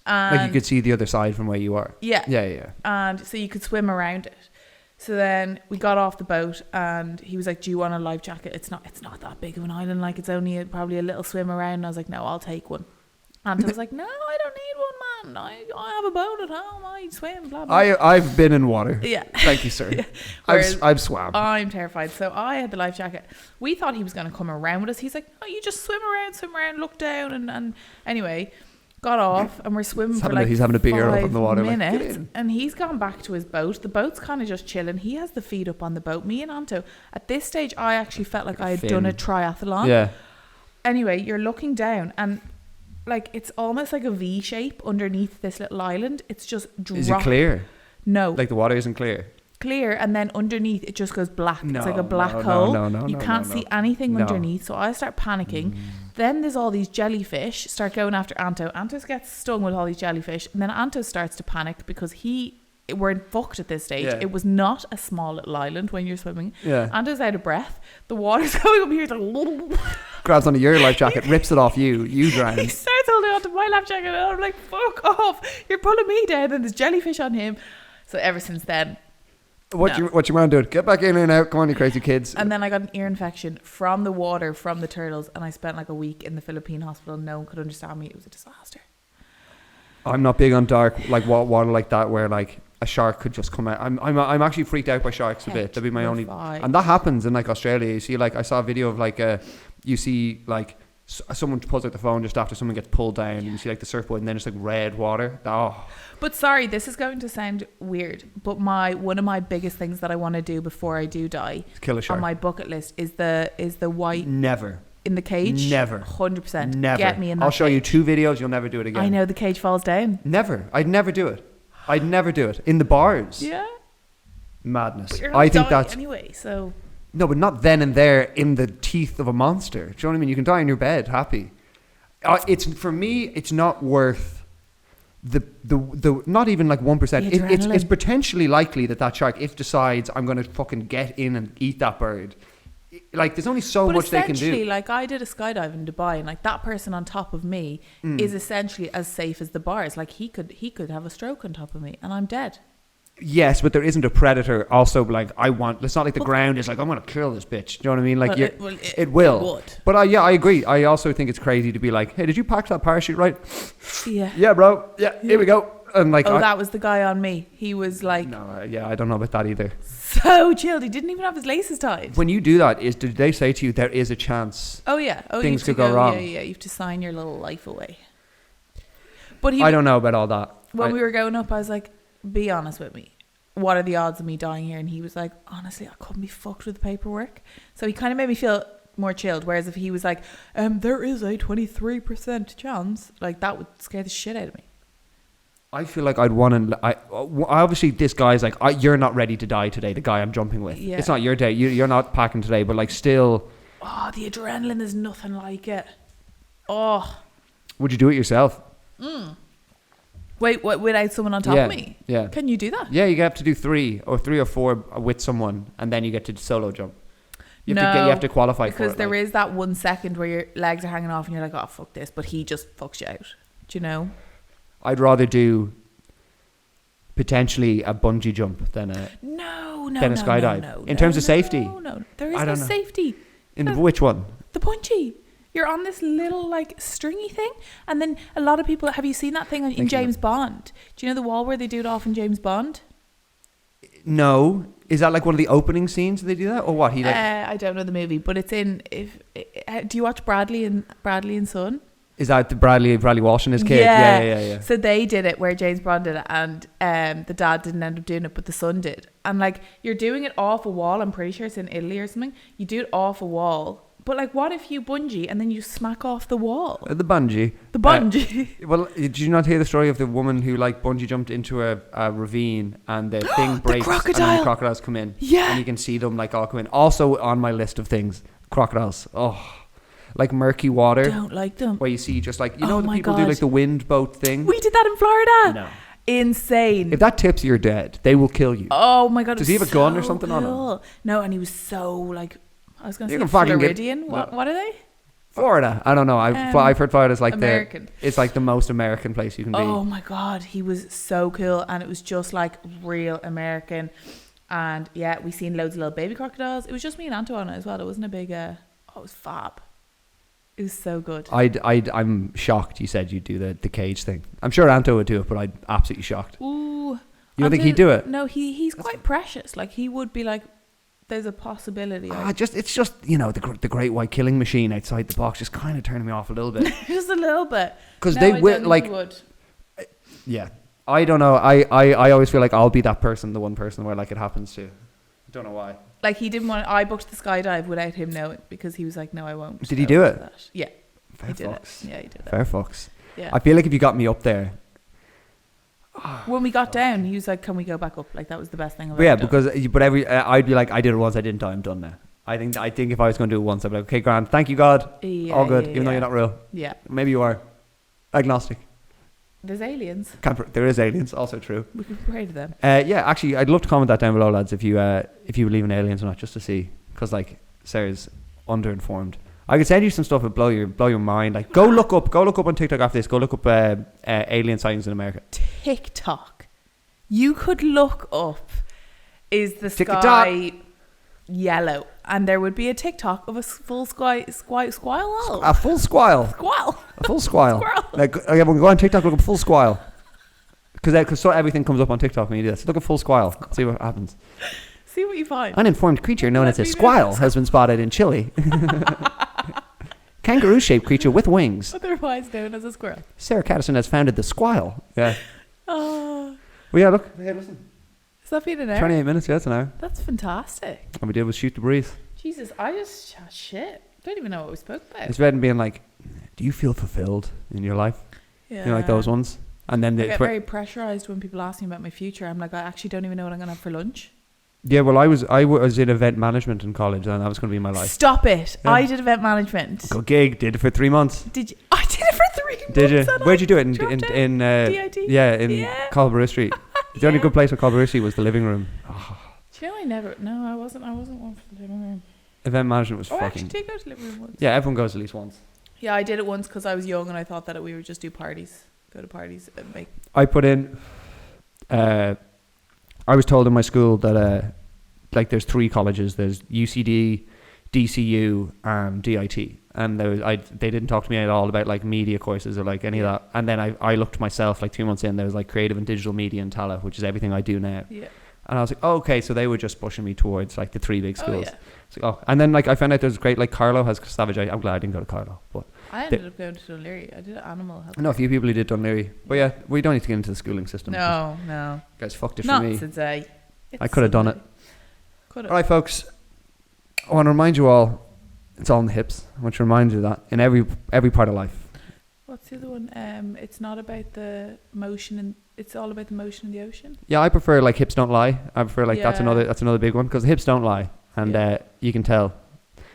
Like you could see the other side from where you are. Yeah. Yeah. And so you could swim around it. So then we got off the boat and he was like, do you want a life jacket? It's not that big of an island. Like it's only probably a little swim around. And I was like, no, I'll take one. And I was like, no, I don't need one, man. I have a boat at home. I swim, blah, blah. I've been in water. Yeah. Thank you, sir. Yeah. I've swam. I'm terrified. So I had the life jacket. We thought he was going to come around with us. He's like, oh, you just swim around, look down. And anyway, got off and we're swimming for like he's having a beer up in the water. Minutes, like, and he's gone back to his boat. The boat's kind of just chilling. He has the feet up on the boat. Me and Anto, at this stage, I actually felt like I had done a triathlon. Yeah. Anyway, you're looking down and like it's almost like a V shape underneath this little island. It's just Is it clear? No. Like the water isn't clear? Clear, and then underneath it just goes black. No, it's like a black hole. You No, can't see anything underneath. So I start panicking. Then there's all these jellyfish start going after Anto. Anto gets stung with all these jellyfish, and then Anto starts to panic because we're fucked at this stage. Yeah. It was not a small little island when you're swimming. Yeah. Anto's out of breath. The water's going up here. It's like grabs onto your life jacket, rips it off you drown. He starts holding onto my life jacket, and I'm like, fuck off! You're pulling me down, and there's jellyfish on him. So ever since then. What you man doing? Get back in here now. Come on, you crazy kids. And then I got an ear infection from the water, from the turtles, and I spent like a week in the Philippine hospital. No one could understand me. It was a disaster. I'm not big on dark like water like that where like a shark could just come out. I'm actually freaked out by sharks a bit. That'd be my only. And that happens in like Australia. You see, like I saw a video of like you see like someone pulls out the phone just after someone gets pulled down, and you see like the surfboard, and then it's like red water. Oh. But sorry, this is going to sound weird, but one of my biggest things that I want to do before I do die, kill a shark, on my bucket list is the white. Never. In the cage? Never. 100%. Never. Get me in that I'll show cage. you 2 videos. You'll never do it again. I know the cage falls down. Never. I'd never do it. In the bars. Yeah. Madness. But you're I think that's anyway. So. No, but not then and there in the teeth of a monster. Do you know what I mean? You can die in your bed, happy. It's for me. It's not worth the not even like 1%. It's potentially likely that shark, if decides I'm going to fucking get in and eat that bird. Like there's only so much they can do. Essentially, like I did a skydive in Dubai, and like that person on top of me is essentially as safe as the bars. Like he could have a stroke on top of me, and I'm dead. Yes, but there isn't a predator. Also, like it's not like the ground is like I'm gonna kill this bitch. Do you know what I mean? Like it will. It would. But I agree. I also think it's crazy to be like, hey, did you pack that parachute right? Yeah. Yeah, bro. Yeah, here we go. And like, that was the guy on me. He was like, no, I don't know about that either. So chilled. He didn't even have his laces tied. When you do that, did they say to you there is a chance? Oh yeah. Things could go wrong. Yeah. You have to sign your little life away. But I don't know about all that. When we were going up, I was like, be honest with me. What are the odds of me dying here? And he was like, honestly, I couldn't be fucked with the paperwork. So he kind of made me feel more chilled. Whereas if he was like, there is a 23% chance, like that would scare the shit out of me. I feel like I'd want to. Obviously, this guy's like, you're not ready to die today. The guy I'm jumping with. Yeah. It's not your day. You're not packing today, but like still. Oh, the adrenaline is nothing like it. Oh. Would you do it yourself? Wait, what, without someone on top of me? Yeah. Can you do that? Yeah, you have to do 3 or 4 with someone, and then you get to solo jump. You have to qualify for it. Because there is that 1 second where your legs are hanging off and you're like, oh, fuck this. But he just fucks you out. Do you know? I'd rather do potentially a bungee jump than a skydive. No, in terms of safety. No. There is no safety. Which one? The bungee. You're on this little like stringy thing, and then a lot of people. Have you seen that thing in James Bond? Do you know the wall where they do it off in James Bond? No. Is that like one of the opening scenes they do that, or what? I don't know the movie, but it's in. Do you watch Bradley and Son? Is that the Bradley Walsh and his kid? Yeah. So they did it where James Bond did it, and the dad didn't end up doing it, but the son did. And like you're doing it off a wall. I'm pretty sure it's in Italy or something. You do it off a wall. But like, what if you bungee and then you smack off the wall? The bungee. The bungee. Well, did you not hear the story of the woman who like bungee jumped into a ravine and the thing breaks and then the crocodiles come in? Yeah. And you can see them like all come in. Also on my list of things, crocodiles. Oh, like murky water. Don't like them. Where you see just like, you know, the people do like the wind boat thing. We did that in Florida. No. Insane. If that tips, you're dead. They will kill you. Oh my God. Does he have a gun or something on him? No, and he was so like, I was going to say Floridian. What are they? Florida. I don't know. I've heard Florida's like American. It's like the most American place you can be. Oh my God, he was so cool, and it was just like real American. And yeah, we seen loads of little baby crocodiles. It was just me and Anto on it as well. It wasn't a big. It was fab. It was so good. I'm shocked. You said you'd do the cage thing. I'm sure Anto would do it, but I'm absolutely shocked. Ooh, you don't think he'd do it? No, he's quite precious. Like he would be like. There's a possibility. It's just the great white killing machine outside the box just kind of turning me off a little bit. Just a little bit. Because they will like. Yeah, I don't know. I always feel like I'll be that person, the one person where like it happens to. Don't know why. Like he didn't want. I booked the skydive without him knowing because he was like, "No, I won't." Did he do it? Yeah, Fair he did fox. it. Yeah, he did it. Fair fox. Yeah. I feel like if you got me up there. When we got down, he was like, "Can we go back up?" Like that was the best thing I've ever done. I'd be like, I did it once, I didn't. I'm done now. I think if I was going to do it once, I'd be like, okay, grand, thank you God, all good, even though you're not real. Yeah. Maybe you are. Agnostic. There's aliens. There is aliens, also true. We can pray to them. Yeah, actually, I'd love to comment that down below, lads, if you believe in aliens or not, just to see, because like Sarah's underinformed. I could send you some stuff that blow your mind. Like go look up on TikTok after this. Go look up alien sightings in America. TikTok. You could look up, is the TikTok. sky yellow? And there would be a TikTok of a full squirrel. A full squirrel. Squirrel. A full squirrel. Squirrel. Like everyone go on TikTok, look up full squirrel. Because so everything comes up on TikTok when you do this. Look at full squirrel. See what happens. See what you find. Uninformed creature known as a squirrel has been spotted in Chile. Kangaroo-shaped creature with wings. Otherwise known as a squirrel. Sarah Catterson has founded the squirrel. Yeah. Oh. Well, yeah, look. Hey, listen. Has that been an hour? 28 minutes, yeah, it's an hour. That's fantastic. All we did was shoot the breeze. Jesus, I just shit. Don't even know what we spoke about. It's better than being like, do you feel fulfilled in your life? Yeah. You know, like those ones. And then I get very pressurized when people ask me about my future. I'm like, I actually don't even know what I'm going to have for lunch. Yeah, well, I was in event management in college, and that was going to be my life. Stop it! Yeah. I did event management. Go gig, did it for 3 months. Did you? I did it for 3 months. Did you? Where'd you do it? In DIT? Yeah, in Colborough Street. The only good place for Colborough Street was the living room. Oh. Do you know I wasn't one for the living room. Event management was I fucking. actually did go to the living room once. Yeah, everyone goes at least once. Yeah, I did it once because I was young and I thought that we would just do parties, go to parties and make. I put in. I was told in my school that like there's 3 colleges. There's UCD, DCU, and DIT. And they didn't talk to me at all about like media courses or like any of that. And then I looked myself like 2 months in. There was like creative and digital media and Tala, which is everything I do now. Yeah. And I was like, oh, okay, so they were just pushing me towards like the 3 big schools. Oh, yeah. It's like, and then like I found out there's great like Carlo has Savage. I'm glad I didn't go to Carlo, but I ended up going to Dunleary. I did animal health. I know a few people who did Dunleary, but yeah, we don't need to get into the schooling system. No. You guys fucked it for Not me. today. I could have done it. Could've. All right, folks. I want to remind you all, it's all in the hips. I want to remind you that in every part of life. What's the other one? It's not about the motion, and it's all about the motion in the ocean. Yeah, I prefer like hips don't lie. I prefer like that's another big one because hips don't lie, and you can tell.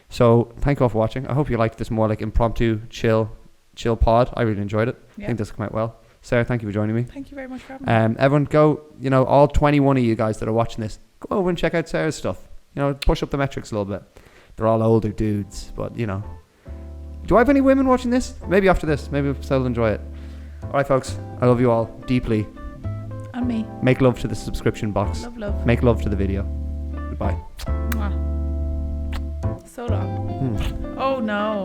So thank you all for watching. I hope you liked this more like impromptu chill pod. I really enjoyed it. I think this came out well. Sarah, thank you for joining me. Thank you very much for having me. Everyone go, all 21 of you guys that are watching this, go over and check out Sarah's stuff. Push up the metrics a little bit. They're all older dudes, but do I have any women watching this? Maybe after this. Maybe they'll enjoy it. All right, folks. I love you all deeply. And me. Make love to the subscription box. Love. Make love to the video. Goodbye. Mwah. So long. Oh no.